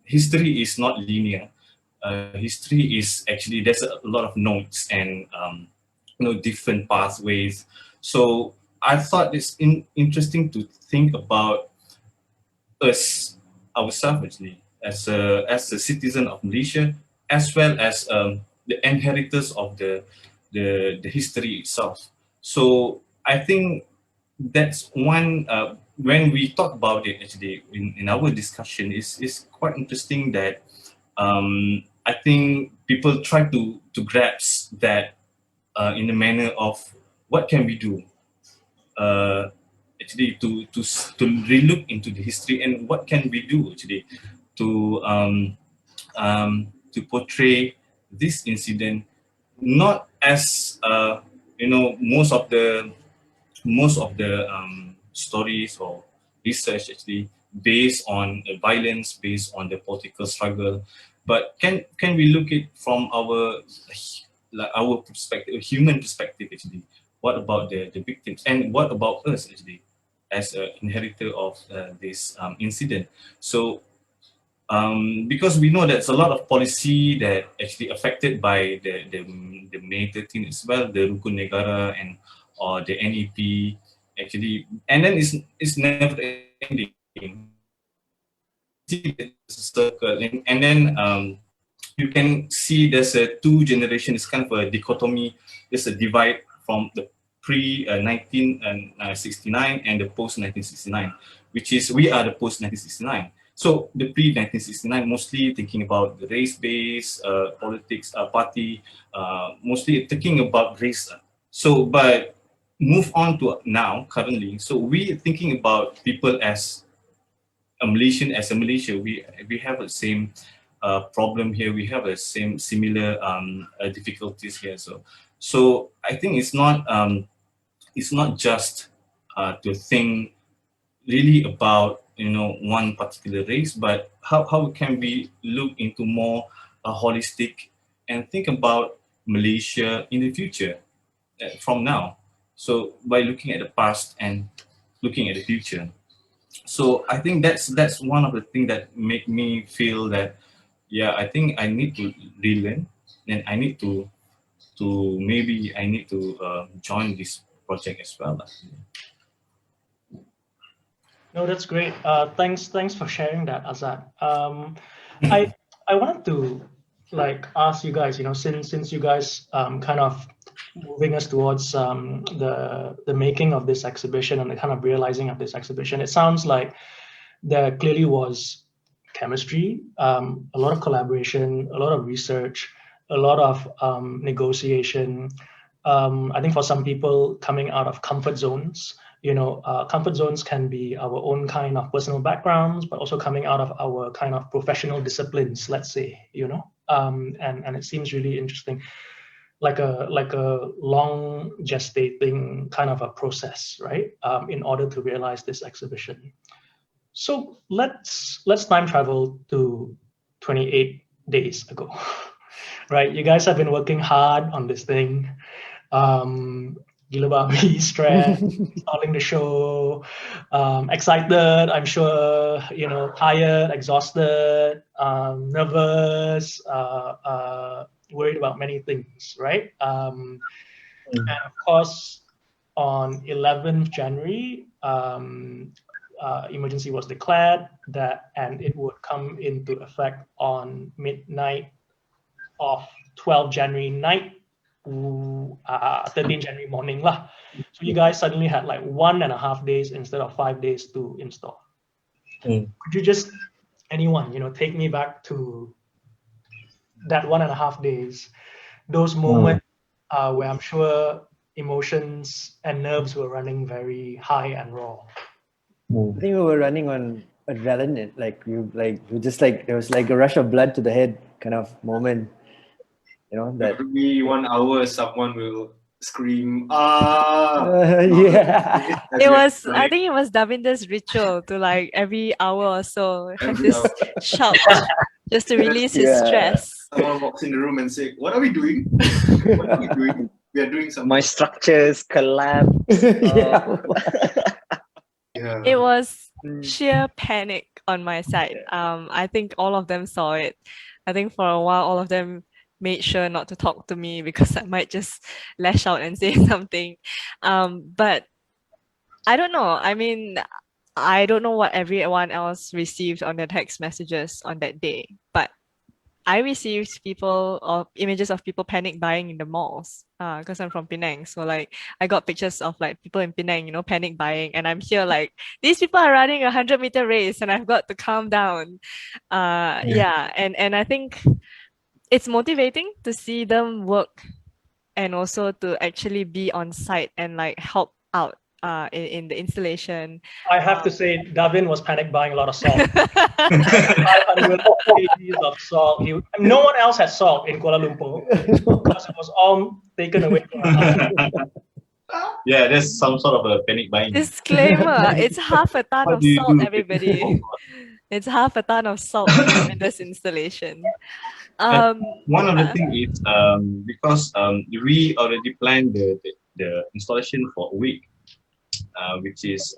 history is not linear, history is actually, there's a lot of notes and you know, different pathways. So I thought it's interesting to think about us, ourselves actually, as a citizen of Malaysia, as well as the inheritors of the history itself. So I think that's one, when we talk about it actually in our discussion, is quite interesting that I think people try to grasp that in the manner of what can we do actually to relook into the history, and what can we do actually to portray this incident not as most of the stories or research actually based on violence, based on the political struggle, but can we look it from our perspective, human perspective actually? What about the victims, and what about us actually as an inheritor of this incident? So because we know there's a lot of policy that actually affected by the May 13 as well, the Rukun Negara and or the NEP actually, and then it's never ending. See the circle, and then you can see there's a two generation. It's kind of a dichotomy. There's a divide from the pre 1969 and the post 1969, which is we are the post 1969. So the pre 1969 mostly thinking about the race-based politics party, mostly thinking about race. So but move on to now currently. So we thinking about people as a Malaysian, as a Malaysia, we have the same problem here. We have the same similar difficulties here. So I think it's not just to think really about one particular race, but how can we look into more holistic and think about Malaysia in the future from now. So by looking at the past and looking at the future. So I think that's one of the things that make me feel that I think I need to relearn, and I need to join this project as well. No, that's great. Thanks for sharing that, Azzad. I wanted to ask you guys, since you guys kind of moving us towards the making of this exhibition and the kind of realizing of this exhibition, it sounds like there clearly was chemistry, a lot of collaboration, a lot of research, a lot of negotiation. I think for some people coming out of comfort zones, comfort zones can be our own kind of personal backgrounds, but also coming out of our kind of professional disciplines, let's say, and it seems really interesting, like a long gestating kind of a process, right? In order to realize this exhibition. So let's time travel to 28 days ago, right? You guys have been working hard on this thing. Gila babi, stressed, starting the show, excited, I'm sure, tired, exhausted, nervous, worried about many things, right? And of course, on 11th January, emergency was declared, and it would come into effect on midnight of 12 January night, 13 January morning lah. So you guys suddenly had like 1.5 days instead of 5 days to install. Could you just, anyone, take me back to that 1.5 days, those moments where I'm sure emotions and nerves were running very high and raw? I think we were running on adrenaline, there was like a rush of blood to the head kind of moment. That every 1 hour someone will scream, yeah. I think it was Dhavinder's ritual to like every hour or so have this shout just to release his stress. Someone walks in the room and say, "What are we doing? What are we doing? We are doing something." My structures collapse. It was sheer panic on my side. I think all of them saw it. I think for a while, all of them made sure not to talk to me because I might just lash out and say something. But I don't know. I mean, I don't know what everyone else received on their text messages on that day, but I received people or images of people panic buying in the malls because I'm from Penang. So like I got pictures of like people in Penang, you know, panic buying, and I'm here like these people are running a 100-meter race and I've got to calm down. Yeah, and I think it's motivating to see them work and also to actually be on site and like help out in the installation. I have to say, Davin was panic buying a lot of salt. 500 kgs of salt. No one else had salt in Kuala Lumpur because it was all taken away from us. Yeah, there's some sort of a panic buying. Disclaimer, it's half a ton What of do you salt, do? everybody. It's half a ton of salt in this installation. One of the things is because we already planned the installation for a week, which is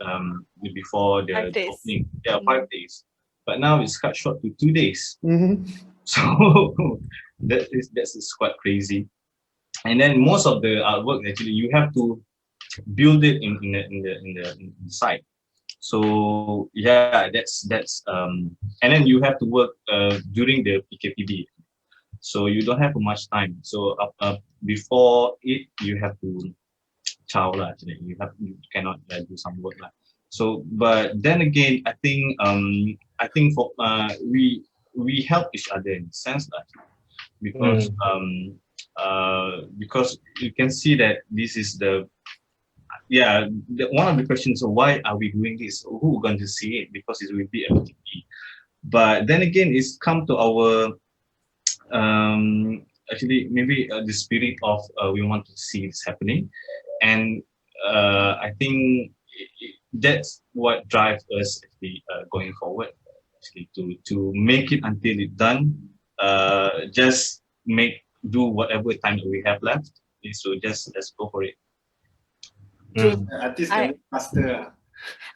before the 5 days. opening. Yeah, 5 days. But now it's cut short to 2 days. So that is quite crazy. And then most of the artwork actually you have to build it in the site. So yeah, that's and then you have to work during the PKPB. So you don't have much time. So before it, you have to chow lah. Actually, you cannot do some work lah. So, but then again, I think for we help each other in a sense lah, because you can see that this is one of the questions. So why are we doing this? Who going to see it? Because it will be MTV. But then again, it's come to our actually maybe the spirit of we want to see this happening, and I think that's what drives us actually going forward, actually to make it until it's done. Just do whatever time that we have left. So just let's go for it. Artists can work faster.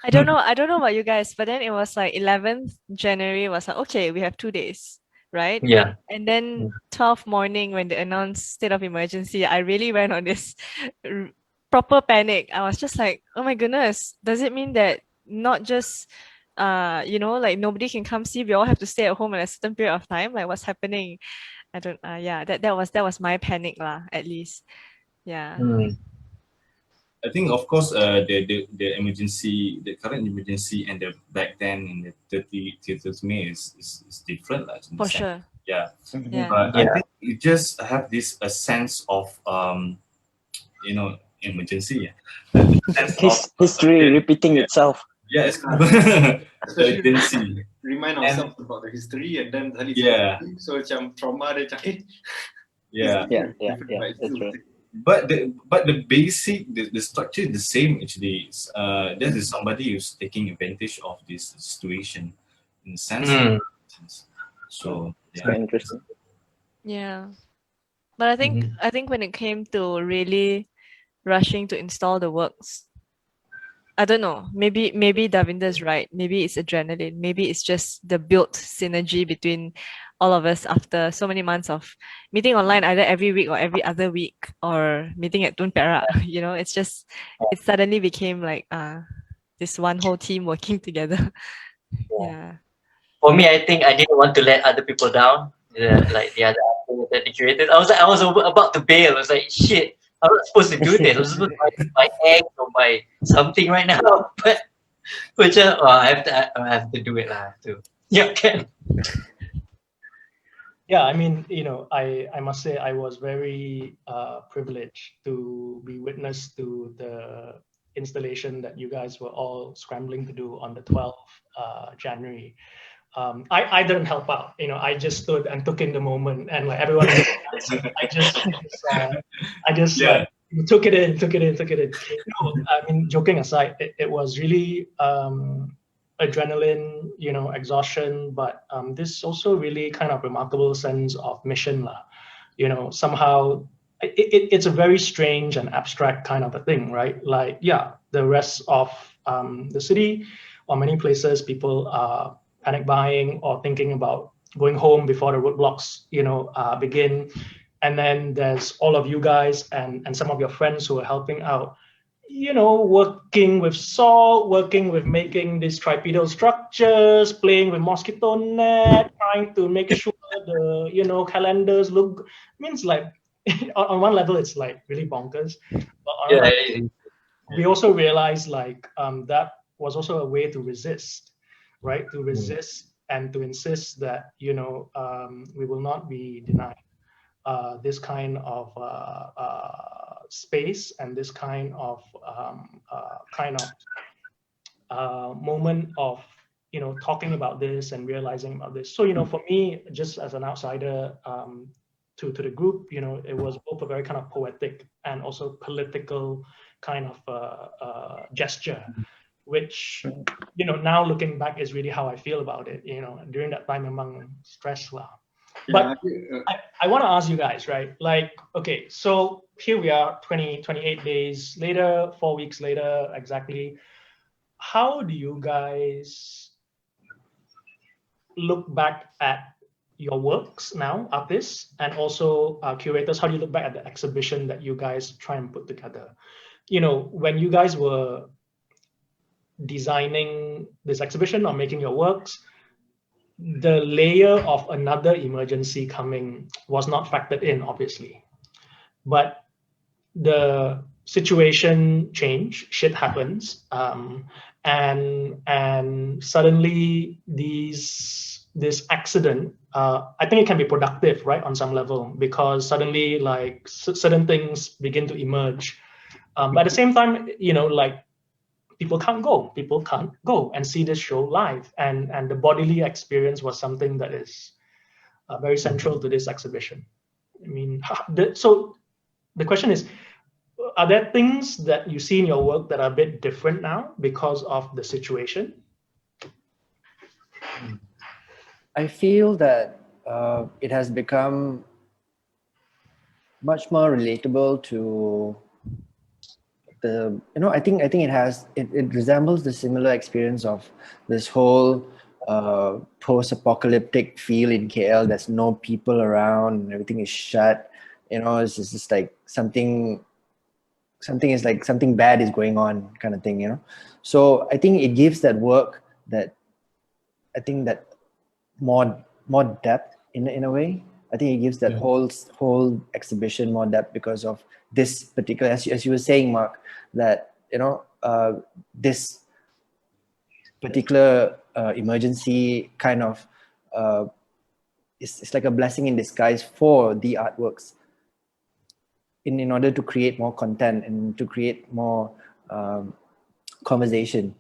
I don't know about you guys, but then it was like 11th January was like, okay, we have 2 days, right? Yeah. And then 12th morning when they announced state of emergency, I really went on this proper panic. I was just like, oh my goodness, does it mean that not just like nobody can come see, we all have to stay at home at a certain period of time? Like what's happening? I don't that was my panic lah, at least. Yeah. I think, of course, the emergency, the current emergency, and the back then in the 30th of May is different, like, For sure. Yeah. Yeah. But I think you just have a sense of emergency. History repeating itself. Yeah, it's kind of urgency. Remind ourselves about the history, and then so macam trauma dia macam Yeah, that's right. But the basic, the structure is the same actually. There is somebody who's taking advantage of this situation in a sense. So it's very interesting. Yeah. But I think when it came to really rushing to install the works, I don't know, maybe Dhavinder's right. Maybe it's adrenaline. Maybe it's just the built synergy between all of us after so many months of meeting online either every week or every other week, or meeting at Tun Perak. It's just, it suddenly became like this one whole team working together. Yeah. For me, I think I didn't want to let other people down. Like the other the curators. I was about to bail. I was like, shit, I'm not supposed to do this. I'm supposed to buy eggs or buy something right now. But I have to do it. I have to. Yeah, can. Yeah, I mean, I must say I was very privileged to be witness to the installation that you guys were all scrambling to do on the 12th January. I didn't help out, I just stood and took in the moment, and like everyone, I just took it in. I mean, joking aside, it was really adrenaline, exhaustion, but this also really kind of remarkable sense of mission lah. Somehow it's a very strange and abstract kind of a thing, right? Like, the rest of the city or many places, people are panic buying or thinking about going home before the roadblocks, begin. And then there's all of you guys and some of your friends who are helping out you know, working with salt, working with making these tripedal structures, playing with mosquito net, trying to make sure the, you know, calendars look, means like, on one level, it's like really bonkers. But on Yeah, another, we also realized like that was also a way to resist, right? To resist and to insist that, you know, we will not be denied this kind of space and this kind of moment of, you know, talking about this and realizing about this. So, you know, for me, just as an outsider to the group, you know, it was both a very kind of poetic and also political kind of gesture, which, you know, now looking back is really how I feel about it. You know, during that time among stress lah. But I want to ask you guys, right? Like, okay, so here we are 28 days later, 4 weeks later, exactly. How do you guys look back at your works now, artists, and also curators? How do you look back at the exhibition that you guys try and put together? You know, when you guys were designing this exhibition or making your works, the layer of another emergency coming was not factored in, obviously. But the situation changed, shit happens, and suddenly this accident, I think it can be productive, right, on some level, because suddenly like certain things begin to emerge. But at the same time, you know, like people can't go and see this show live, and the bodily experience was something that is very central to this exhibition. I mean, so the question is, are there things that you see in your work that are a bit different now because of the situation? I feel that it has become much more relatable to the, you know, I think it resembles the similar experience of this whole post-apocalyptic feel in KL. There's no people around and everything is shut. You know, it's just like something is like something bad is going on kind of thing, you know. So I think it gives that work that, I think that more depth in a way. I think it gives that whole exhibition more depth because of this particular, as you were saying, Mark, that, you know, this particular emergency kind of it's like a blessing in disguise for the artworks in order to create more content and to create more conversation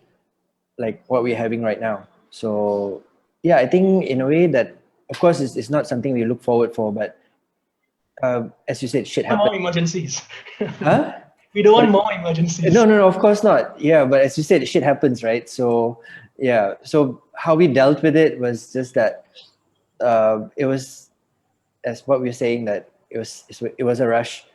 like what we're having right now. So yeah, I think in a way that, of course, it's not something we look forward for, but as you said, shit happens. More emergencies. Huh? We don't want more emergencies. No, of course not. Yeah, but as you said, shit happens, right? So yeah, so how we dealt with it was just that it was, as what we were saying, that it was a rush,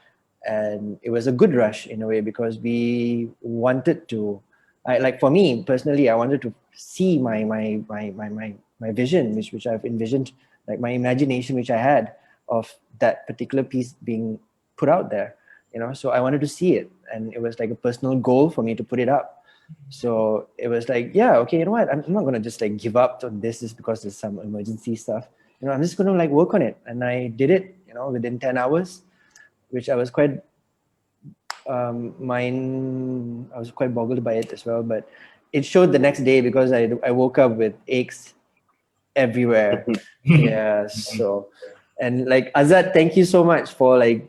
and it was a good rush in a way because we wanted to, like for me personally, I wanted to see my vision, which I've envisioned, like my imagination, which I had of that particular piece being put out there, you know. So I wanted to see it, and it was like a personal goal for me to put it up. So it was like, yeah, okay, you know what? I'm not gonna just like give up on this just because there's some emergency stuff. You know, I'm just gonna like work on it, and I did it, you know, within 10 hours, which I was quite I was quite boggled by it as well. But it showed the next day because I woke up with aches everywhere. Yeah. So, and like Azzad, thank you so much for like,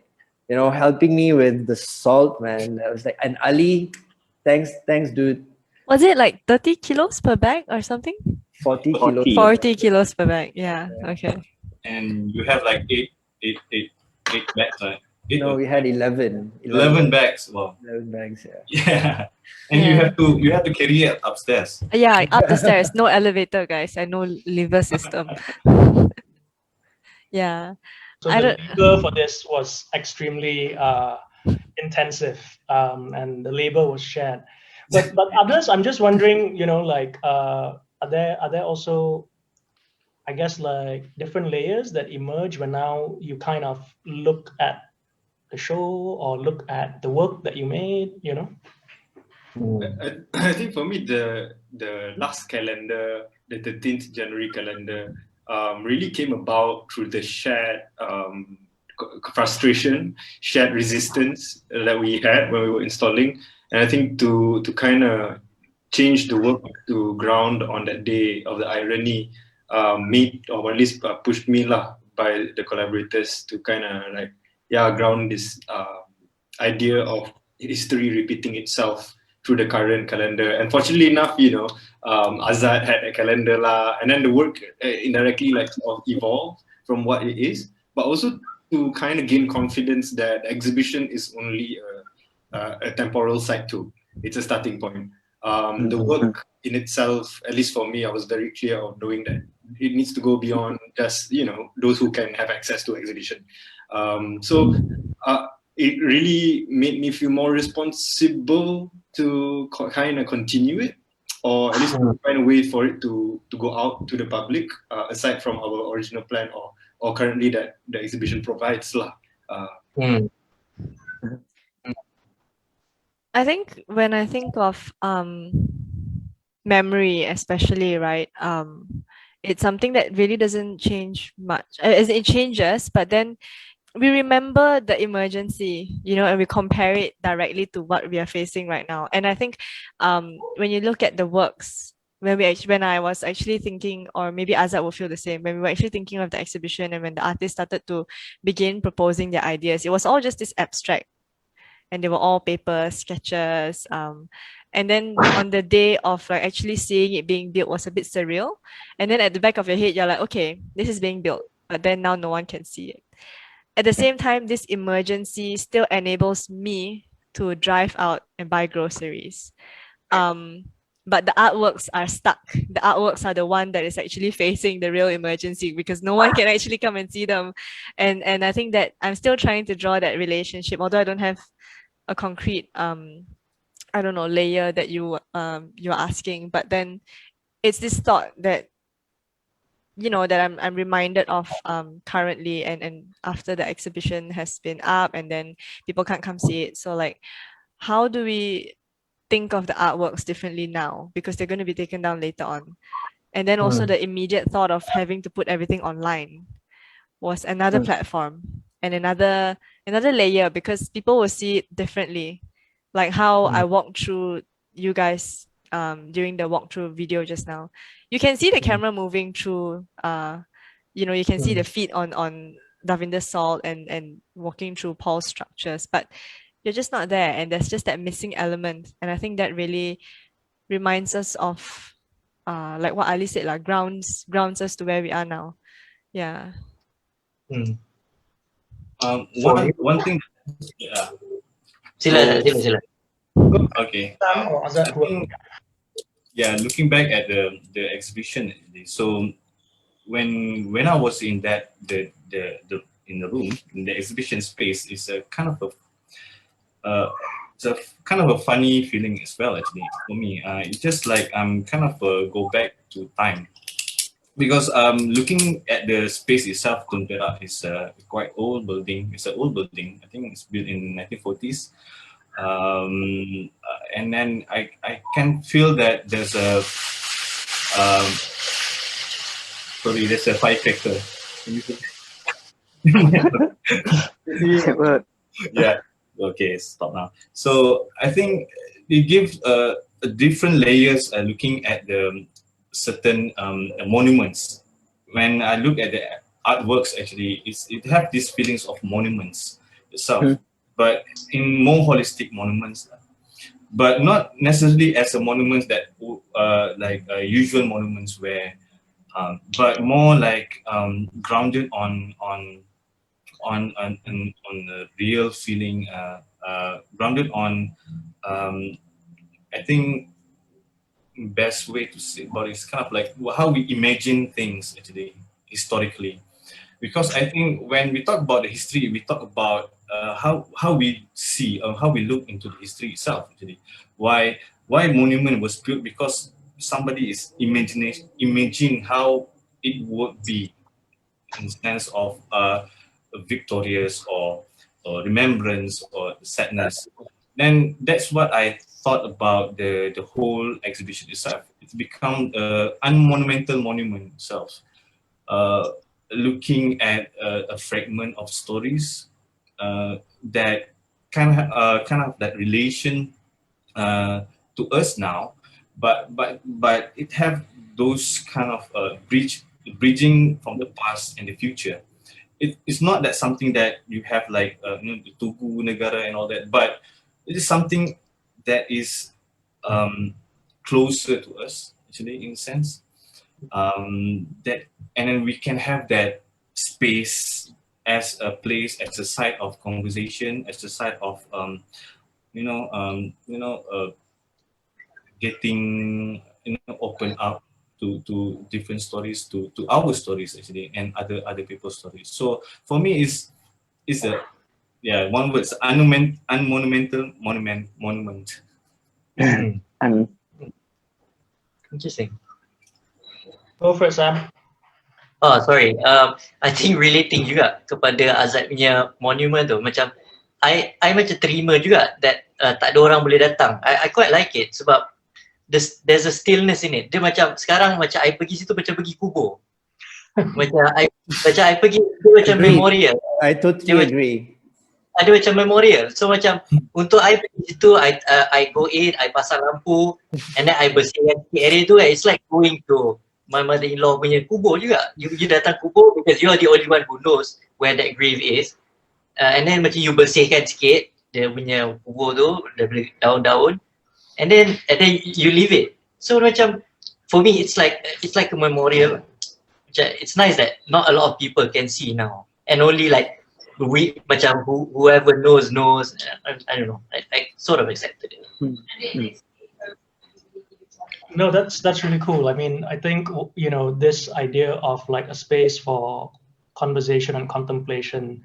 you know, helping me with the salt, man. I was like, and Ali, thanks, dude. Was it like 30 kilos per bag or something? 40 kilos. 40 kilos per bag. Yeah. Okay. And you have like eight bags, right? No, we had 11 bags. Wow. 11 bags, yeah. Yeah. And you have to carry it upstairs. Yeah, up the stairs. No elevator, guys. And no lever system. Yeah. So the labor for this was extremely intensive, and the labor was shared. But others, I'm just wondering, you know, like, are there also, I guess, like different layers that emerge when now you kind of look at the show or look at the work that you made, you know? I think for me the last calendar, the 13th January calendar, really came about through the shared frustration, shared resistance that we had when we were installing, and I think to kind of change the work to ground on that day of the irony, made or at least pushed me lah by the collaborators to kind of like ground this idea of history repeating itself through the current calendar. And fortunately enough, Azzad had a calendar lah, and then the work indirectly like sort of evolved from what it is, but also to kind of gain confidence that exhibition is only a temporal side too. It's a starting point. The work in itself, at least for me, I was very clear of knowing that it needs to go beyond just those who can have access to exhibition. So it really made me feel more responsible to kind of continue it, or at least find a way for it to go out to the public, aside from our original plan or currently that the exhibition provides lah. I think when I think of memory, especially, right, it's something that really doesn't change much. As it changes, but then we remember the emergency, and we compare it directly to what we are facing right now. And I think when you look at the works, when I was actually thinking, or maybe Azzad will feel the same, when we were actually thinking of the exhibition and when the artists started to begin proposing their ideas, it was all just this abstract, and they were all paper sketches. And then on the day of like actually seeing it being built was a bit surreal. And then at the back of your head, you're like, okay, this is being built, but then now no one can see it. At the same time, this emergency still enables me to drive out and buy groceries. But the artworks are stuck. The artworks are the one that is actually facing the real emergency because no one can actually come and see them. And I think that I'm still trying to draw that relationship, although I don't have a concrete layer that you're asking. But then it's this thought that that I'm reminded of currently and after the exhibition has been up and then people can't come see it. So like, how do we think of the artworks differently now, because they're going to be taken down later on? And then also the immediate thought of having to put everything online was another platform and another layer, because people will see it differently. Like how I walked through you guys during the walkthrough video just now. You can see the camera moving through, you can see the feet on Dhavinder's salt and walking through Paul's structures, but you're just not there, and there's just that missing element. And I think that really reminds us of like what Ali said, like grounds us to where we are now. Yeah. One thing. Sila. Okay. I think, looking back at the exhibition, so when I was in that the in the room in the exhibition space, it's a kind of a funny feeling as well. Actually, for me, it's just like I'm kind of go back to time, because looking at the space itself, Tumpera is a quite old building. It's an old building. I think it's built in 1940s. And then I can feel that there's a there's a firecracker. Yeah. Okay. Stop now. So I think it gives a different layers looking at the certain monuments. When I look at the artworks, actually, it have these feelings of monuments itself. But in more holistic monuments, but not necessarily as a monument that like usual monuments where, but more like grounded on the real feeling, grounded on, I think best way to say about it is kind of like how we imagine things actually historically. Because I think when we talk about the history, we talk about how we see or how we look into the history itself. Actually, why monument was built, because somebody is imagine how it would be in the sense of victorious or remembrance or sadness. Then that's what I thought about the whole exhibition itself. It's become an unmonumental monument itself. Looking at a fragment of stories that kind of that relation to us now, but it have those kind of bridging from the past and the future. It's not that something that you have like the Tugu Negara and all that, but it is something that is closer to us actually in a sense. That and then we can have that space as a place, as a site of conversation, as a site of getting open up to different stories, to our stories actually, and other people's stories. So for me, is a one word, unmonumental monument. And Interesting. Go for it, Sam. Oh, sorry. I think relating juga kepada Azzad punya monument tu, macam I macam terima juga that tak ada orang boleh datang. I quite like it sebab there's a stillness in it. Dia macam sekarang macam I pergi situ macam pergi kubur. macam I pergi dia macam Agreed. memorial. I totally agree. Ada macam memorial. So macam untuk I pergi situ, I go in, I pasang lampu, and then I bersihkan sikit area tu. It's like going to my mother-in-law punya kubur juga. You datang kubur because you are the only one who knows where that grave is. And then macam you bersihkan sikit dia punya kubur tu daripada daun-daun, and then you leave it. So macam for me it's like a memorial. It's nice that not a lot of people can see now, and only like macam whoever knows. I don't know. I sort of accepted it. No, that's really cool. I mean, I think this idea of like a space for conversation and contemplation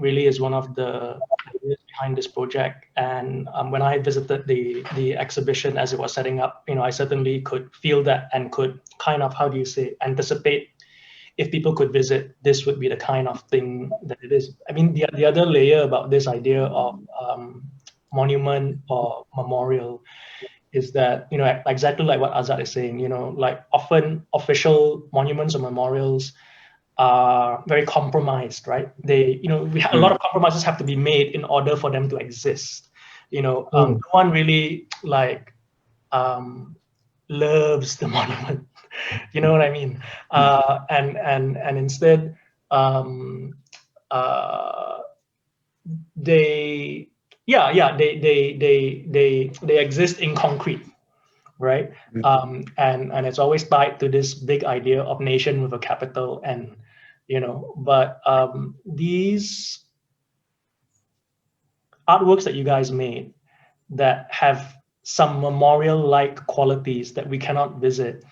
really is one of the ideas behind this project. And when I visited the exhibition as it was setting up, I certainly could feel that and could kind of, how do you say, anticipate if people could visit, this would be the kind of thing that it is. I mean, the other layer about this idea of monument or memorial is that, exactly like what Azzad is saying, like often official monuments or memorials are very compromised, right? They, a lot of compromises have to be made in order for them to exist. No one really like loves the monument. You know what I mean? And instead, they exist in concrete, right? And it's always tied to this big idea of nation with a capital N, but these artworks that you guys made that have some memorial-like qualities that we cannot visit,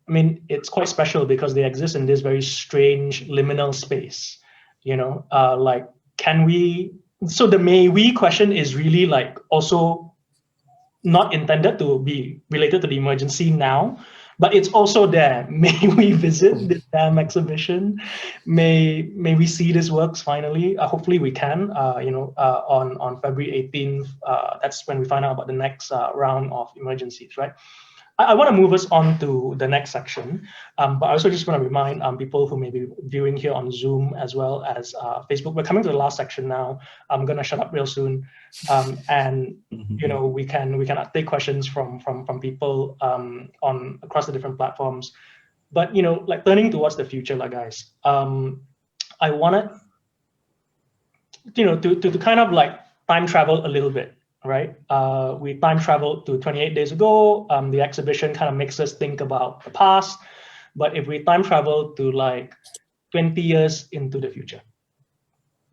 I mean, it's quite special because they exist in this very strange liminal space, like, can we, so the may we question is really like also not intended to be related to the emergency now, but it's also there. May we visit this damn exhibition? May we see these works finally? Hopefully we can, on February 18th. That's when we find out about the next round of emergencies, right? I want to move us on to the next section, but I also just want to remind people who may be viewing here on Zoom as well as Facebook. We're coming to the last section now. I'm gonna shut up real soon, and we can take questions from people on across the different platforms. But like turning towards the future, like guys, I wanted to kind of like time travel a little bit. Right, we time traveled to 28 days ago. The exhibition kind of makes us think about the past, but if we time travel to like 20 years into the future,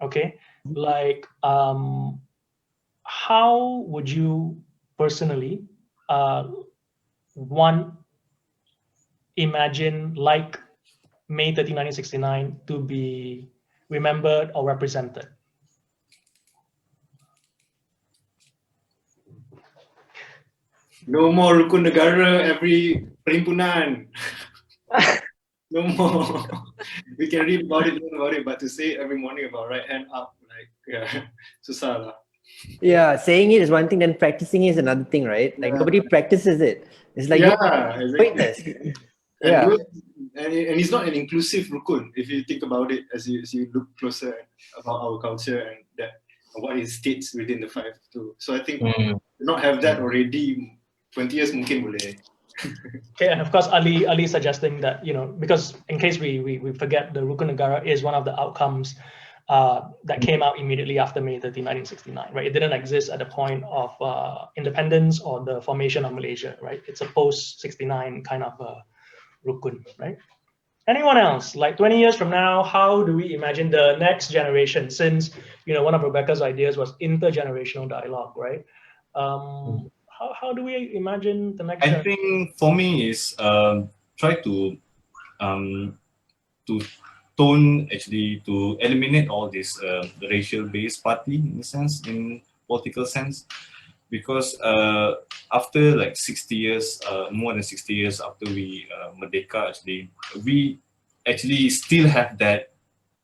okay, like how would you personally imagine like May 13, 1969 to be remembered or represented? No more rukun negara every perhimpunan. No more. We can read about it, learn about it, but to say every morning about right hand up, like susah lah. Yeah, saying it is one thing, then practicing it is another thing, right? Like nobody practices it. It's like Yeah, pointless. exactly. And Yeah. and it's not an inclusive rukun if you think about it as you look closer about our culture and that what it states within the five too. So I think not have that already 20 years mungkin boleh. Okay, and of course, Ali suggesting that, because in case we forget, the Rukun Negara is one of the outcomes that came out immediately after May 13, 1969, right? It didn't exist at the point of independence or the formation of Malaysia, right? It's a post-69 kind of Rukun, right? Anyone else? Like 20 years from now, how do we imagine the next generation? Since, one of Rebecca's ideas was intergenerational dialogue, right? How do we imagine the next I generation? think for me is try to tone actually to eliminate all this racial-based party in a sense, in political sense, because after like 60 years, more than 60 years after we Merdeka, actually, we actually still have that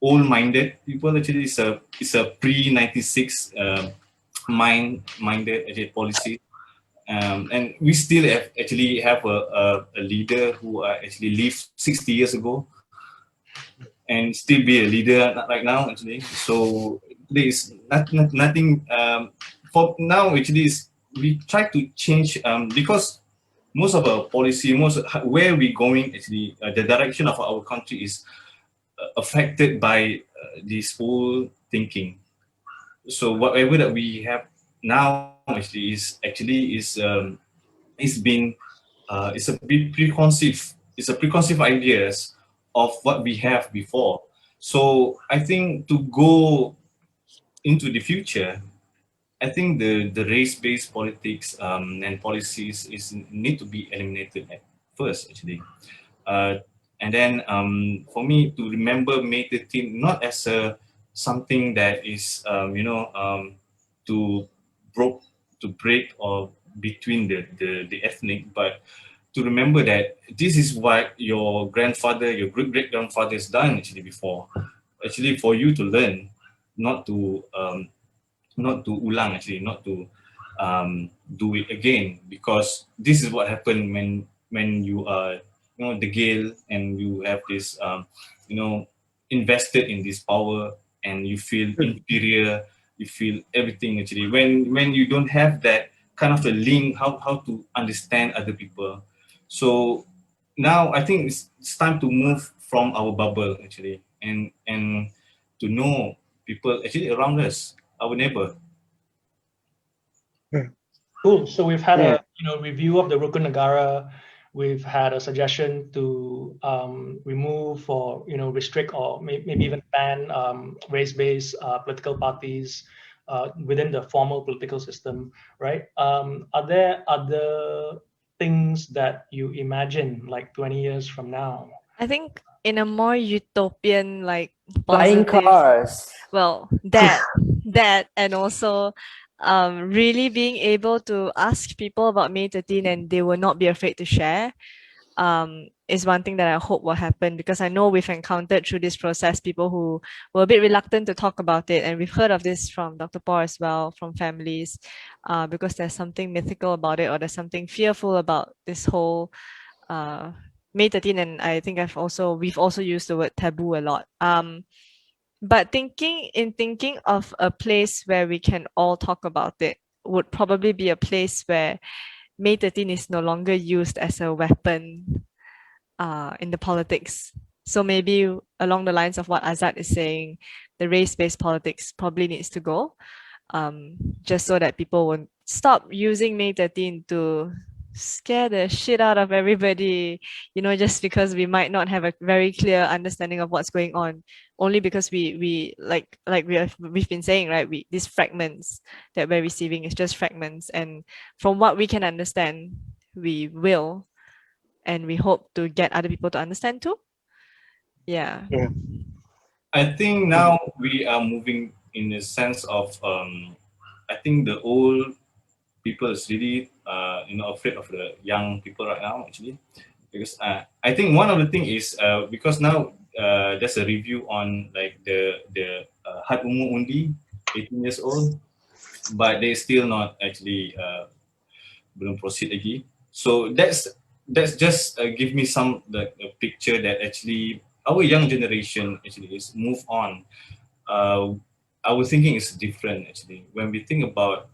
old-minded people. Actually, it's a pre-96 minded actually policy. And we still actually have a leader who actually lived 60 years ago and still be a leader right now actually. So there is nothing for now actually is we try to change because most of our policy, where we going actually, the direction of our country is affected by this whole thinking. So whatever that we have now actually is been it's a bit preconceived. It's a preconceived ideas of what we have before. So I think to go into the future, I think the race-based politics and policies is need to be eliminated at first actually. And then for me to remember May 13 not as a something that is to broke to break or between the ethnic, but to remember that this is what your grandfather, your great grandfather has done actually before. Actually, for you to learn, not to ulang actually, not to do it again, because this is what happened when you are the and you have this invested in this power and you feel inferior, you feel everything actually when you don't have that kind of a link how to understand other people. So now I think it's time to move from our bubble actually and to know people actually around us, our neighbor. Cool. So we've had a review of the Rukun Negara. We've had a suggestion to remove or restrict or maybe even ban race-based political parties within the formal political system, right? Are there other things that you imagine like 20 years from now? I think in a more utopian, like Flying positive, cars. well, that and also really being able to ask people about May 13 and they will not be afraid to share is one thing that I hope will happen, because I know we've encountered through this process people who were a bit reluctant to talk about it, and we've heard of this from Dr. Paul as well, from families, because there's something mythical about it, or there's something fearful about this whole May 13, and I think we've also used the word taboo a lot. But thinking of a place where we can all talk about it would probably be a place where May 13 is no longer used as a weapon in the politics. So maybe along the lines of what Azzad is saying, the race-based politics probably needs to go, just so that people will stop using May 13 to scare the shit out of everybody, just because we might not have a very clear understanding of what's going on, only because we've been saying, right, these fragments that we're receiving is just fragments, and from what we can understand, we will, and we hope to get other people to understand too. Yeah. I think now we are moving in a sense of I think the old people is really afraid of the young people right now actually, because I think one of the thing is because now there's a review on like the Had Umur Undi, 18 years old, but they still not actually belum proceed lagi. So that's just give me some the picture that actually our young generation actually is move on. Our thinking is different actually when we think about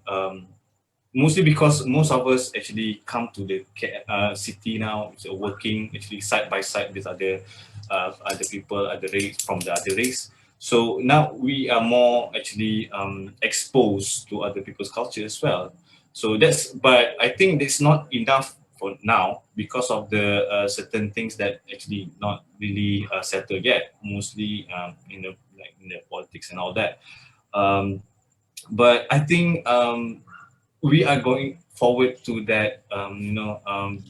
mostly because most of us actually come to the city now, so working actually side by side with other people, other race from the other race. So now we are more actually exposed to other people's culture as well. So that's, but I think that's not enough for now because of the certain things that actually not really settled yet, mostly in the like in the politics and all that. But I think we are going forward to that,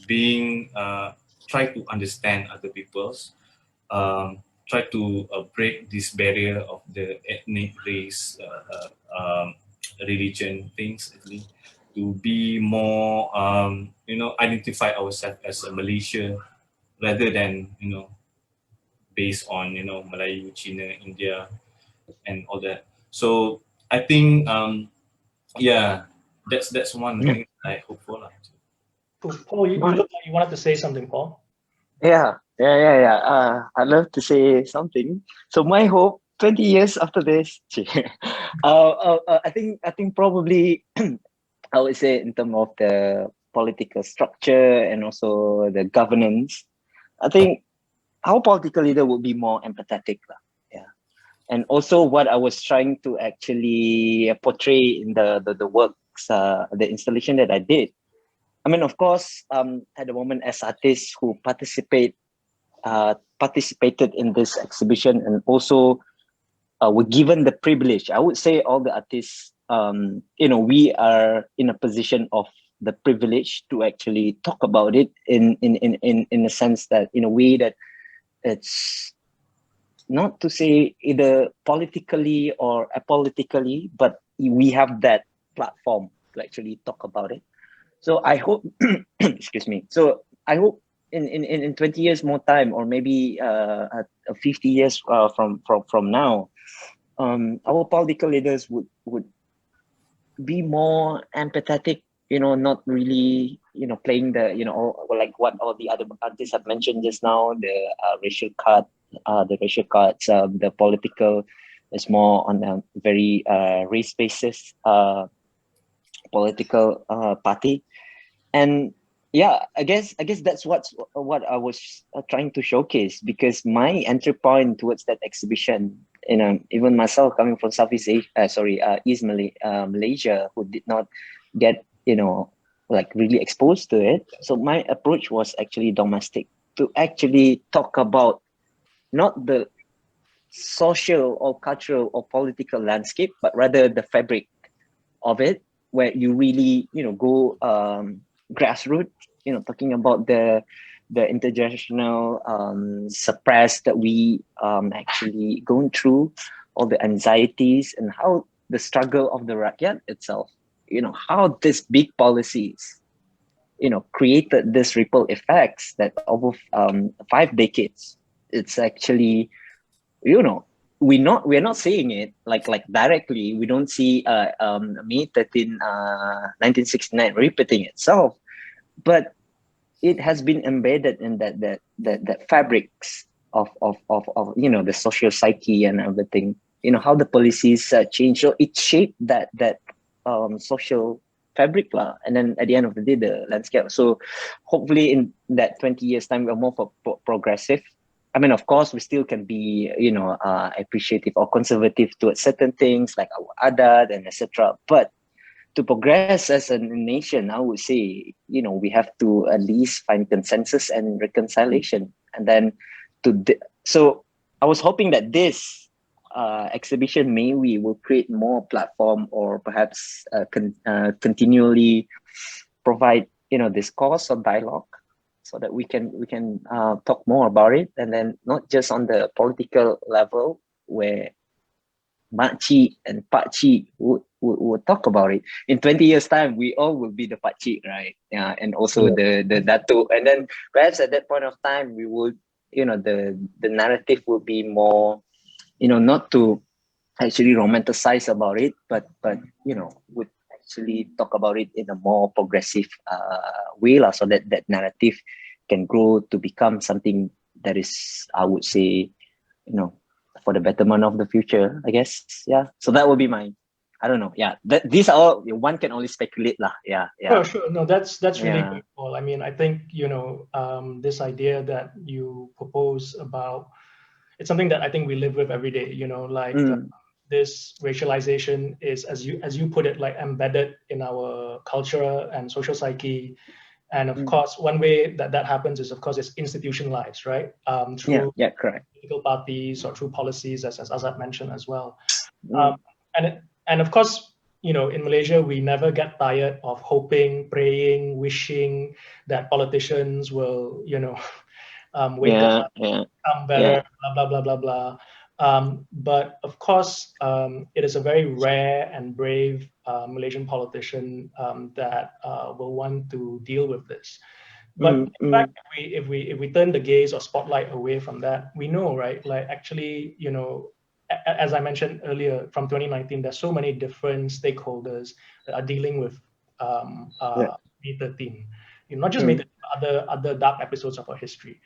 being try to understand other people's, try to break this barrier of the ethnic race, religion things, actually, to be more, identify ourselves as a Malaysia rather than, based on, Melayu, China, India, and all that. So I think, yeah, that's one thing I hope for. Paul, you look like you wanted to say something, Paul. Yeah. I'd love to say something. So my hope, 20 years after this, I think probably I would say in terms of the political structure and also the governance, I think our political leader would be more empathetic. Yeah. And also what I was trying to actually portray in the works, the installation that I did. I mean, of course, at the moment as artists who participated in this exhibition and also were given the privilege, I would say all the artists, we are in a position of the privilege to actually talk about it in a sense that, in a way that it's not to say either politically or apolitically, but we have that platform to actually talk about it. So I hope, excuse me. So I hope in 20 years more time, or maybe 50 years from now, our political leaders would be more empathetic. Not really, playing the, like what all the other artists have mentioned just now, the racial cards, the political is more on a very race basis political party. And yeah, I guess that's what I was trying to showcase, because my entry point towards that exhibition, even myself coming from Southeast Asia, East Malaysia, who did not get, like really exposed to it. So my approach was actually domestic, to actually talk about not the social or cultural or political landscape, but rather the fabric of it, where you really, go grassroots, talking about the intergenerational suppress that we actually going through, all the anxieties, and how the struggle of the rakyat itself, how these big policies, created this ripple effects that over 5 decades. It's actually, we're not seeing it like directly. We don't see May 13, 1969 repeating itself, but it has been embedded in that fabrics of the social psyche and everything. How the policies change, so it shaped that social fabric and then at the end of the day, the landscape. So hopefully in that 20 years time, we're more progressive. I mean, of course, we still can be, appreciative or conservative towards certain things like our Azzad and etc. But to progress as a nation, I would say, we have to at least find consensus and reconciliation. And then so I was hoping that this exhibition maybe will create more platform, or perhaps continually provide, discourse or dialogue, so that we can talk more about it, and then not just on the political level where Makcik and Pakcik would talk about it. In 20 years time, we all will be the Pakcik, right? Yeah, and also the Datuk, and then perhaps at that point of time we would, the narrative will be more, not to actually romanticize about it, but would actually talk about it in a more progressive way, so that that narrative can grow to become something that is, I would say, for the betterment of the future, I guess. Yeah. So that would be my, I don't know. Yeah. These are all, one can only speculate lah. Yeah. Yeah. Sure. No, that's really Yeah. good, Paul. I mean, I think, this idea that you propose about, it's something that I think we live with every day, this racialization is, as you put it, like embedded in our culture and social psyche. And of course, one way that happens is, of course, it's institutionalized, right? Through Correct. political parties or through policies, as Azzad mentioned as well. Mm. And of course, in Malaysia, we never get tired of hoping, praying, wishing that politicians will, wake up, become better, blah, blah, blah, blah, blah. But of course, it is a very rare and brave Malaysian politician that will want to deal with this. But in fact, if we turn the gaze or spotlight away from that, we know, right? Like actually, as I mentioned earlier, from 2019, there's so many different stakeholders that are dealing with May 13. Not just May 13, other dark episodes of our history.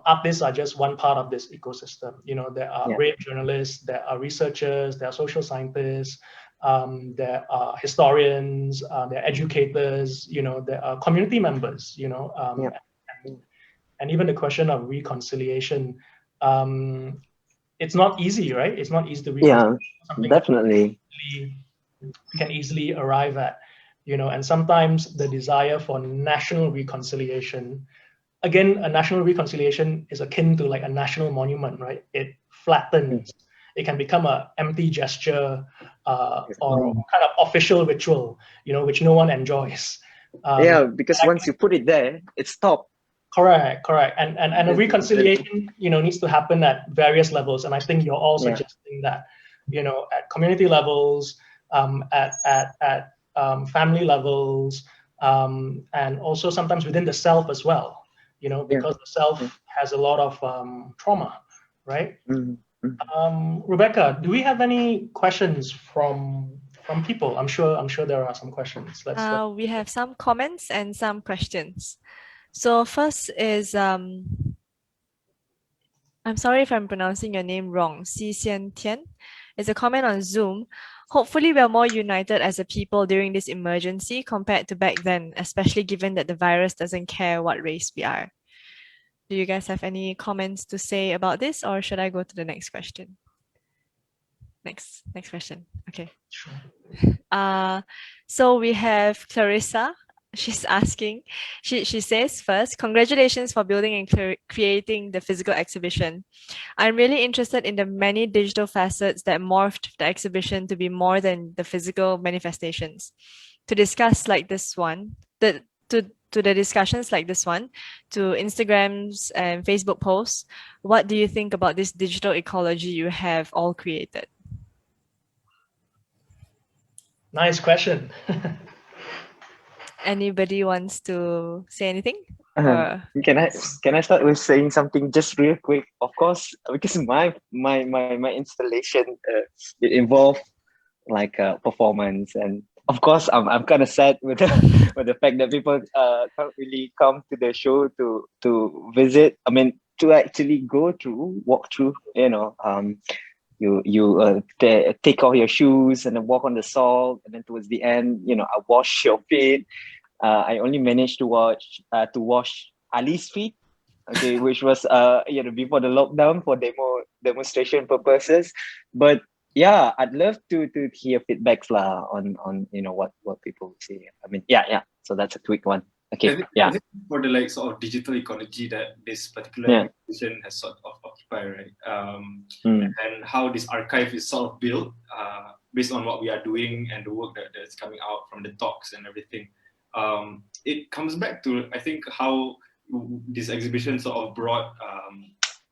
Artists are just one part of this ecosystem. There are rape journalists, there are researchers, there are social scientists, there are historians, there are educators, there are community members, and even the question of reconciliation. It's not easy, right? It's not easy to reconcile. Something Definitely. we can easily arrive at, and sometimes the desire for national reconciliation. Again, a national reconciliation is akin to like a national monument, right? It flattens. It can become an empty gesture or kind of official ritual, which no one enjoys. Because once you put it there, it's stopped. Correct. And a reconciliation, needs to happen at various levels. And I think you're all suggesting that, at community levels, at family levels, and also sometimes within the self as well, because the self has a lot of trauma, right? Rebecca, do we have any questions from people? I'm sure there are some questions. We have some comments and some questions. So first is I'm sorry if I'm pronouncing your name wrong. Si Xian Tian. It's a comment on Zoom. Hopefully we are more united as a people during this emergency compared to back then, especially given that the virus doesn't care what race we are. Do you guys have any comments to say about this, or should I go to the next question? Next question. Okay. Sure. So we have Clarissa. She's asking, she says first, congratulations for building and creating the physical exhibition. I'm really interested in the many digital facets that morphed the exhibition to be more than the physical manifestations. To discuss like this one, to the discussions like this one, to Instagrams and Facebook posts, what do you think about this digital ecology you have all created? Nice question. Anybody wants to say anything? Can I start with saying something just real quick? Of course, because my installation it involved like performance, and of course I'm kind of sad with the fact that people can't really come to the show to visit. I mean, to actually walk through, you take off your shoes and then walk on the salt, and then towards the end, I wash your feet. I only managed to wash Ali's feet, okay, which was before the lockdown for demonstration purposes. But yeah, I'd love to hear feedbacks on what people say. I mean, yeah. So that's a quick one. Okay, I think for the sort of digital ecology that this particular exhibition has sort of occupied, right? And how this archive is sort of built based on what we are doing and the work that's coming out from the talks and everything. It comes back to, I think, how this exhibition sort of brought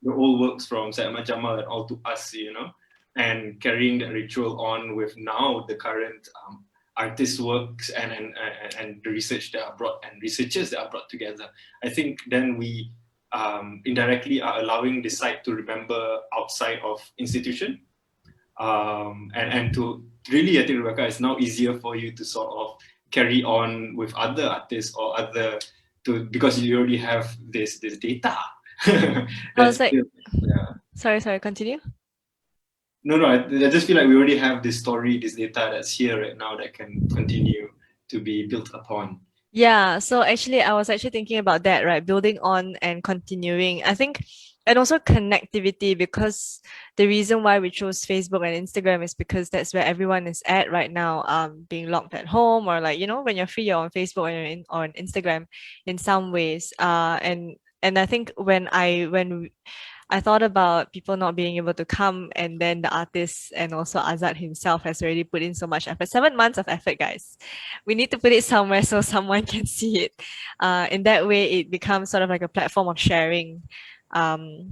the old works from Syed Ahmad Jamal and all to us, and carrying that ritual on with now the current artist works and the research that are brought and researchers that are brought together. I think then we indirectly are allowing the site to remember outside of institution. and to really, I think, Rebecca, it's now easier for you to sort of carry on with other artists or because you already have this data. I was like, yeah. sorry, continue. No, I just feel like we already have this story, this data that's here right now that can continue to be built upon. Yeah, so actually, I was actually thinking about that, right? Building on and continuing. I think, and also connectivity, because the reason why we chose Facebook and Instagram is because that's where everyone is at right now, being locked at home, or like, when you're free, you're on Facebook, or you're on Instagram in some ways. And I think when I thought about people not being able to come, and then the artists and also Azzad himself has already put in so much effort. 7 months of effort, guys. We need to put it somewhere so someone can see it. In that way, it becomes sort of like a platform of sharing, and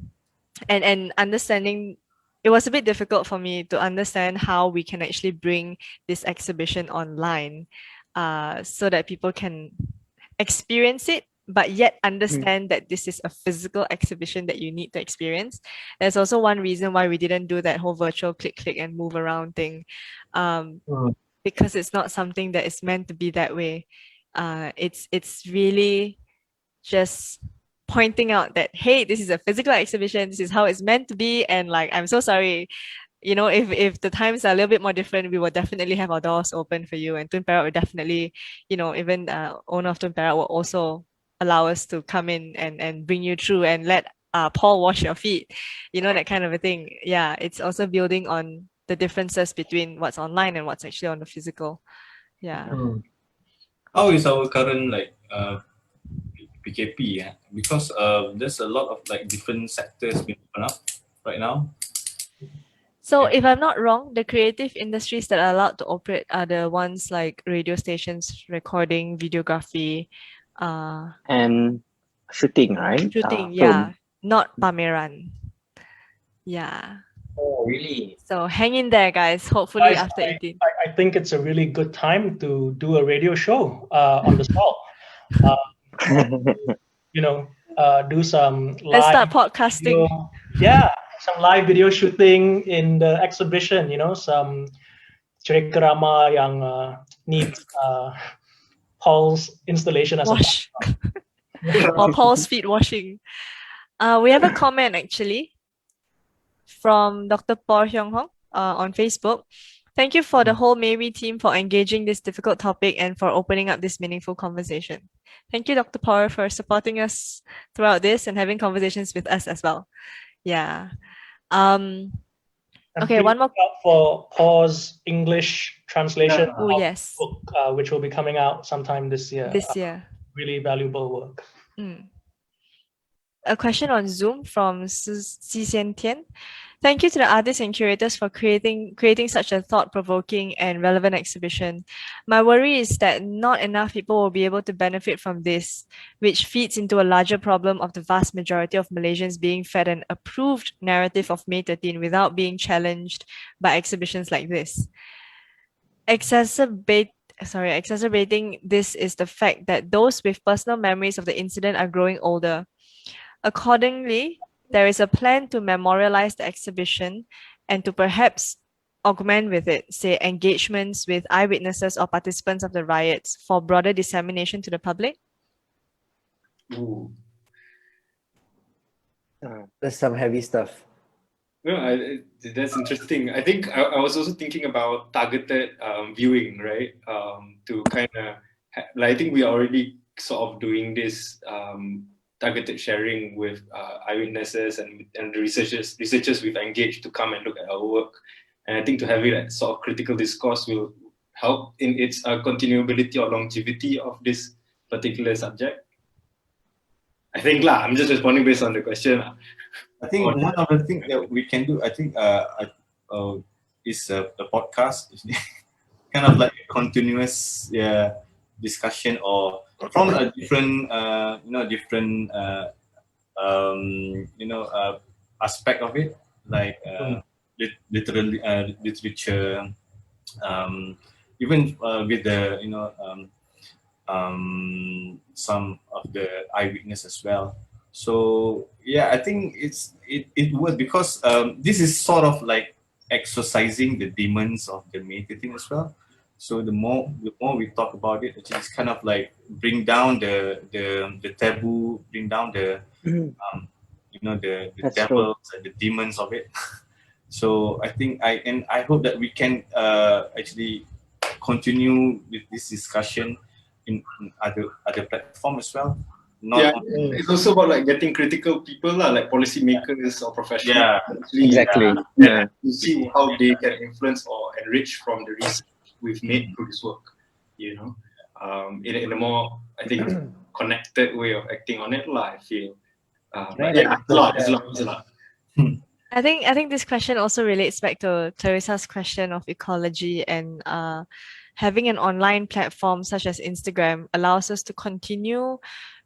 understanding. It was a bit difficult for me to understand how we can actually bring this exhibition online, so that people can experience it, but yet understand that this is a physical exhibition that you need to experience. There's also one reason why we didn't do that whole virtual click and move around thing, because it's not something that is meant to be that way. It's really just pointing out that, hey, this is a physical exhibition, this is how it's meant to be, and like, I'm so sorry, if the times are a little bit more different, we will definitely have our doors open for you, and Twin Perak will definitely, even owner of Twin Perak will also allow us to come in and bring you through and let Paul wash your feet, that kind of a thing. Yeah, it's also building on the differences between what's online and what's actually on the physical. Yeah. How is our current PKP? Yeah? Because there's a lot of different sectors being opened up right now. So if I'm not wrong, the creative industries that are allowed to operate are the ones like radio stations, recording, videography, And shooting, right? shooting, Film. not pameran. Yeah. Oh, really? So hang in there, guys. Hopefully Guys, after 18. I think it's a really good time to do a radio show on the spot. Do some Let's live start podcasting. video, some live video shooting in the exhibition. Some cerekerama yang needs Paul's installation as Wash. Or Paul's feet washing. We have a comment actually from Dr. Paul Hyung Hong on Facebook. Thank you for the whole Maybe team for engaging this difficult topic and for opening up this meaningful conversation. Thank you, Dr. Paul, for supporting us throughout this and having conversations with us as well. Yeah. Okay, one more. For Paul's English translation of yes. book, which will be coming out sometime this year. Really valuable work. A question on Zoom from Si Xian Tian. Thank you to the artists and curators for creating such a thought-provoking and relevant exhibition. My worry is that not enough people will be able to benefit from this, which feeds into a larger problem of the vast majority of Malaysians being fed an approved narrative of May 13 without being challenged by exhibitions like this. Exacerbating this is the fact that those with personal memories of the incident are growing older. Accordingly, there is a plan to memorialize the exhibition and to perhaps augment with it, say, engagements with eyewitnesses or participants of the riots for broader dissemination to the public. Ooh. That's some heavy stuff. No, that's interesting. I think I was also thinking about targeted viewing, right? To kind of, I think we are already sort of doing this targeted sharing with eyewitnesses and the researchers we've engaged to come and look at our work. And I think to have it at sort of critical discourse will help in its continuability or longevity of this particular subject. I think I'm just responding based on the question. I think one of the things that we can do, I think, is the podcast. Kind of like a continuous discussion or from a different, aspect of it, like literature, even with the, some of the eyewitness as well. So yeah, I think it works because this is sort of like exorcising the demons of the meditating as well. So the more we talk about it, it's kind of like bring down the taboo, bring down the the That's devils and the demons of it. So I think I hope that we can actually continue with this discussion in other platform as well. Yeah, it's also about like getting critical people like policymakers or professionals. Yeah, actually, exactly. to see how they can influence or enrich from the research we've made through this work. In a more, I think, connected way of acting on it. I feel. But yeah, it's a lot. I think this question also relates back to Clarissa's question of ecology, and having an online platform such as Instagram allows us to continue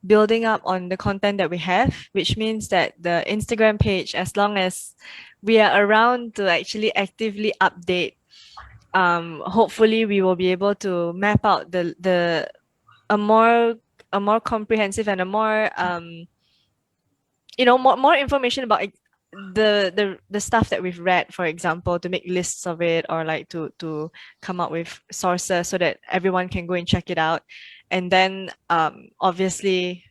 building up on the content that we have, which means that the Instagram page, as long as we are around to actually actively update, hopefully we will be able to map out a more comprehensive and a more more information about the stuff that we've read, for example, to make lists of it, or like to come up with sources so that everyone can go and check it out. And then obviously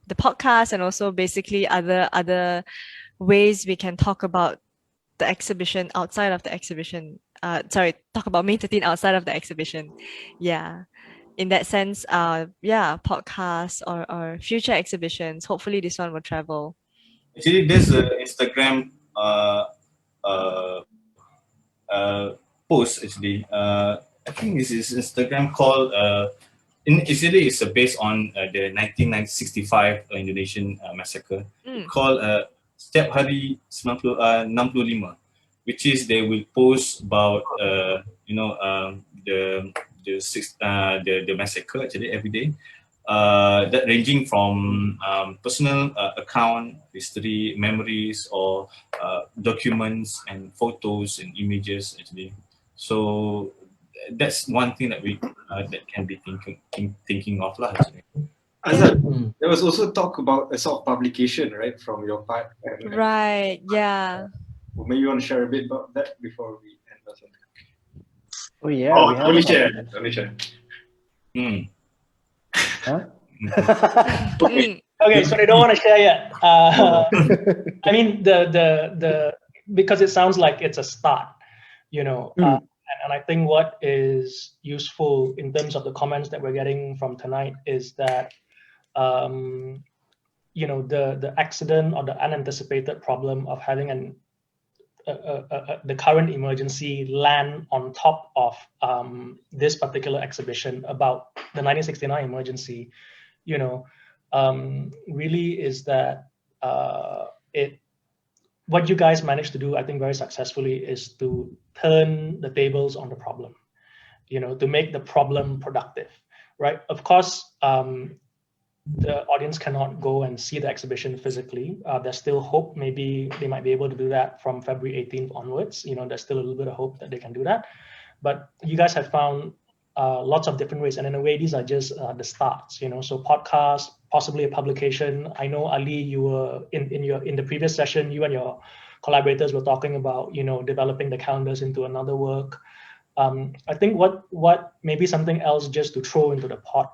the podcast, and also basically other ways we can talk about the exhibition outside of the exhibition. Talk about May 13 outside of the exhibition. Yeah. In that sense, podcasts or future exhibitions, hopefully this one will travel. Actually, there's an Instagram post actually. I think this is Instagram called actually it's based on the 1965 Indonesian massacre called Setiap Hari 65, which is they will post about the massacre actually every day. That ranging from personal account, history, memories, or documents and photos and images actually. So that's one thing that we that can be thinking of lah. Azzad, there was also talk about a sort of publication, right, from your part. Right. Yeah. Well, maybe you want to share a bit about that before we end or something. Oh yeah. Only share. Huh? Okay, so they don't want to share yet. I mean, the because it sounds like it's a start, and I think what is useful in terms of the comments that we're getting from tonight is that, the accident or the unanticipated problem of having the current emergency land on top of this particular exhibition about the 1969 emergency, really is that what you guys managed to do, I think very successfully, is to turn the tables on the problem, to make the problem productive, right? Of course, the audience cannot go and see the exhibition physically. There's still hope. Maybe they might be able to do that from February 18th onwards. There's still a little bit of hope that they can do that. But you guys have found lots of different ways. And in a way, these are just the starts, so podcasts, possibly a publication. I know, Ali, you were in the previous session, you and your collaborators were talking about, developing the calendars into another work. I think what maybe something else just to throw into the pot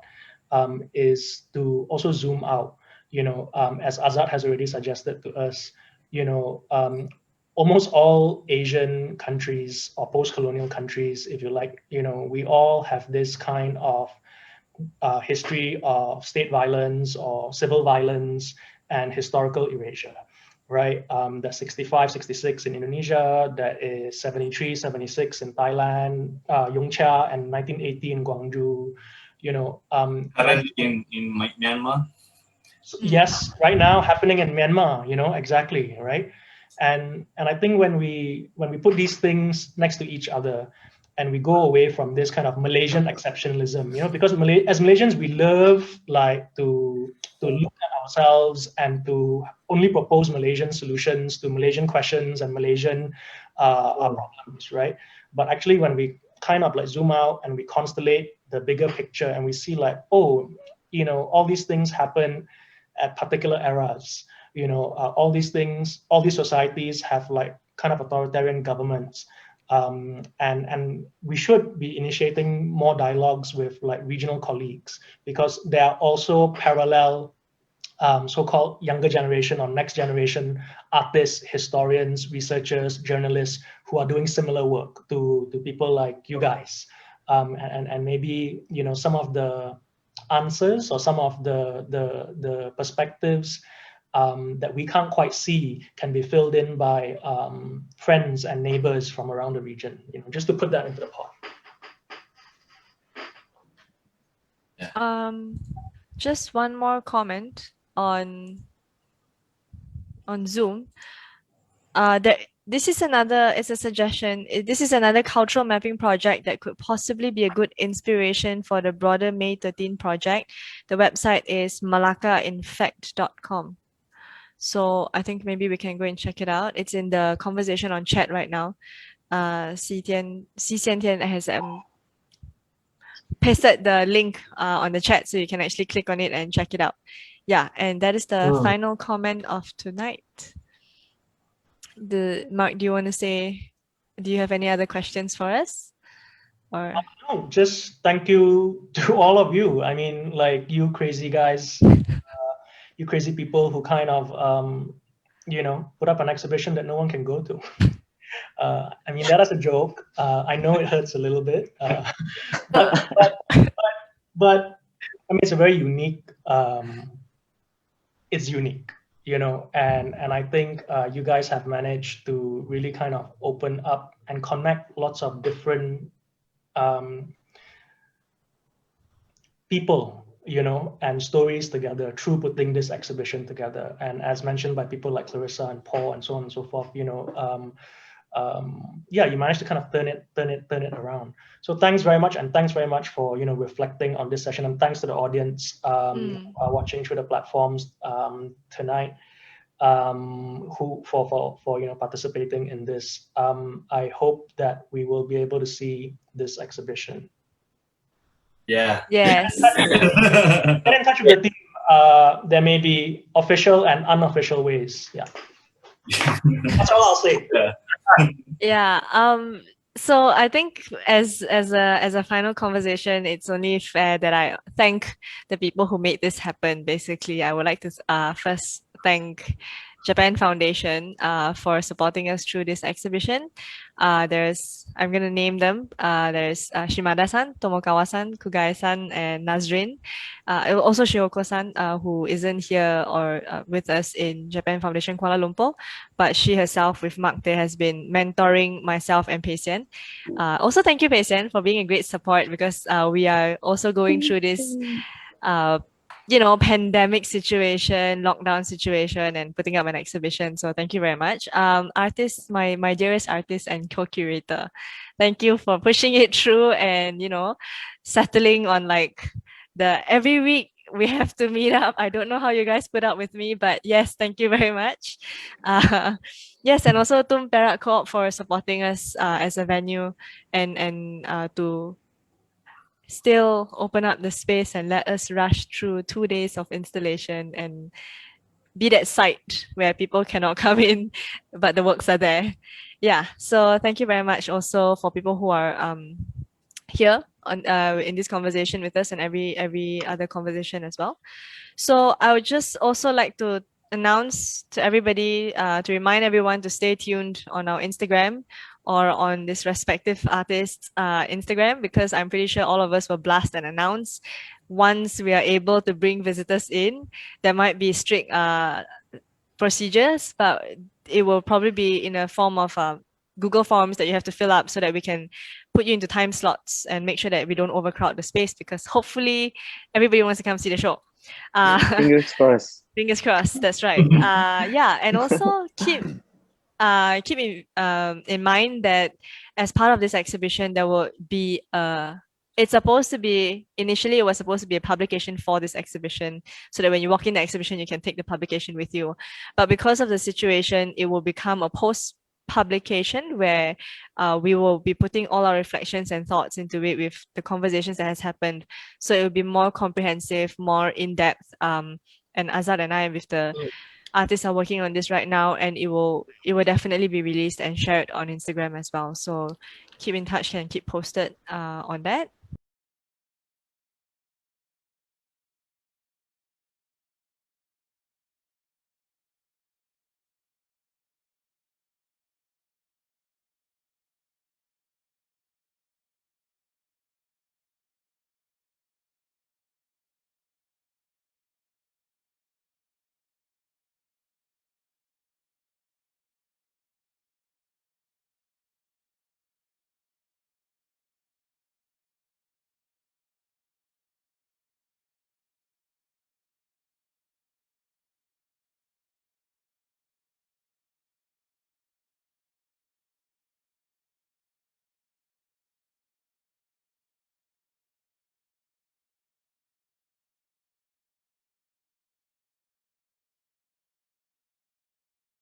is to also zoom out, as Azzad has already suggested to us, almost all Asian countries or post-colonial countries, if you like, we all have this kind of history of state violence or civil violence and historical erasure, right? That's 65, 66 in Indonesia, that is 73, 76 in Thailand, Yongcha, and 1980 in Guangzhou, currently in Myanmar. Yes, right now happening in Myanmar, exactly, right? And I think when we put these things next to each other, and we go away from this kind of Malaysian exceptionalism, because as Malaysians, we love to look at ourselves and to only propose Malaysian solutions to Malaysian questions and Malaysian problems, right? But actually, when we kind of zoom out and we constellate the bigger picture, and we see all these things happen at particular eras. All these things, all these societies have kind of authoritarian governments. And we should be initiating more dialogues with like regional colleagues, because there are also parallel so-called younger generation or next generation artists, historians, researchers, journalists who are doing similar work to people like you guys. And maybe, you know, some of the answers or some of the perspectives that we can't quite see can be filled in by friends and neighbors from around the region, you know, just to put that into the pot. Just one more comment on Zoom. This is it's a suggestion. This is another cultural mapping project that could possibly be a good inspiration for the broader May 13 project. The website is malaccainfact.com. So I think maybe we can go and check it out. It's in the conversation on chat right now. Xi Xiantian has pasted the link on the chat, so you can actually click on it and check it out. Yeah, and that is the final comment of tonight. Mark, do you want to say, do you have any other questions for us? Or no, just thank you to all of you. I mean, like, you crazy guys, you crazy people who kind of, you know, put up an exhibition that no one can go to. I mean, that is a joke. I know it hurts a little bit, but I mean, it's a very unique. It's unique, you know, and I think you guys have managed to really kind of open up and connect lots of different people, you know, and stories together through putting this exhibition together. And as mentioned by people like Clarissa and Paul and so on and so forth, you know, yeah, you managed to kind of turn it around. So thanks very much, and thanks very much for, you know, reflecting on this session, and thanks to the audience watching through the platforms tonight, who for you know, participating in this. I hope that we will be able to see this exhibition. Yeah. yes. Get in touch with the team. There may be official and unofficial ways. Yeah. That's all I'll say. Yeah. So I think as a final conversation, it's only fair that I thank the people who made this happen. Basically, I would like to first thank Japan Foundation for supporting us through this exhibition. I'm going to name them. There's Shimada-san, Tomokawa-san, Kugai-san, and Nazrin. Also Shioko-san, who isn't here or with us in Japan Foundation Kuala Lumpur, but she herself with Mark Tay has been mentoring myself and Pei Sian. Also, thank you, Pei Sian, for being a great support, because we are also going through this you know, pandemic situation, lockdown situation, and putting up an exhibition. So thank you very much. Artist, my dearest artist and co-curator, thank you for pushing it through and, you know, settling on like every week we have to meet up. I don't know how you guys put up with me, but yes, thank you very much. Yes, and also Tum Perak Co-op for supporting us as a venue and to still open up the space and let us rush through 2 days of installation and be that site where people cannot come in, but the works are there. Yeah, so thank you very much also for people who are here on in this conversation with us and every other conversation as well. So I would just also like to announce to everybody, to remind everyone to stay tuned on our Instagram or on this respective artist's Instagram, because I'm pretty sure all of us will blast and announce once we are able to bring visitors in. There might be strict procedures, but it will probably be in a form of Google Forms that you have to fill up so that we can put you into time slots and make sure that we don't overcrowd the space, because hopefully everybody wants to come see the show. Fingers crossed. Fingers crossed, that's right. Yeah, and also keep in mind that as part of this exhibition, there will be it's supposed to be, initially it was supposed to be a publication for this exhibition, so that when you walk in the exhibition, you can take the publication with you. But because of the situation, it will become a post-publication where we will be putting all our reflections and thoughts into it with the conversations that has happened. So it will be more comprehensive, more in-depth, and Azzad and I with the artists are working on this right now, and it will definitely be released and shared on Instagram as well. So keep in touch and keep posted on that.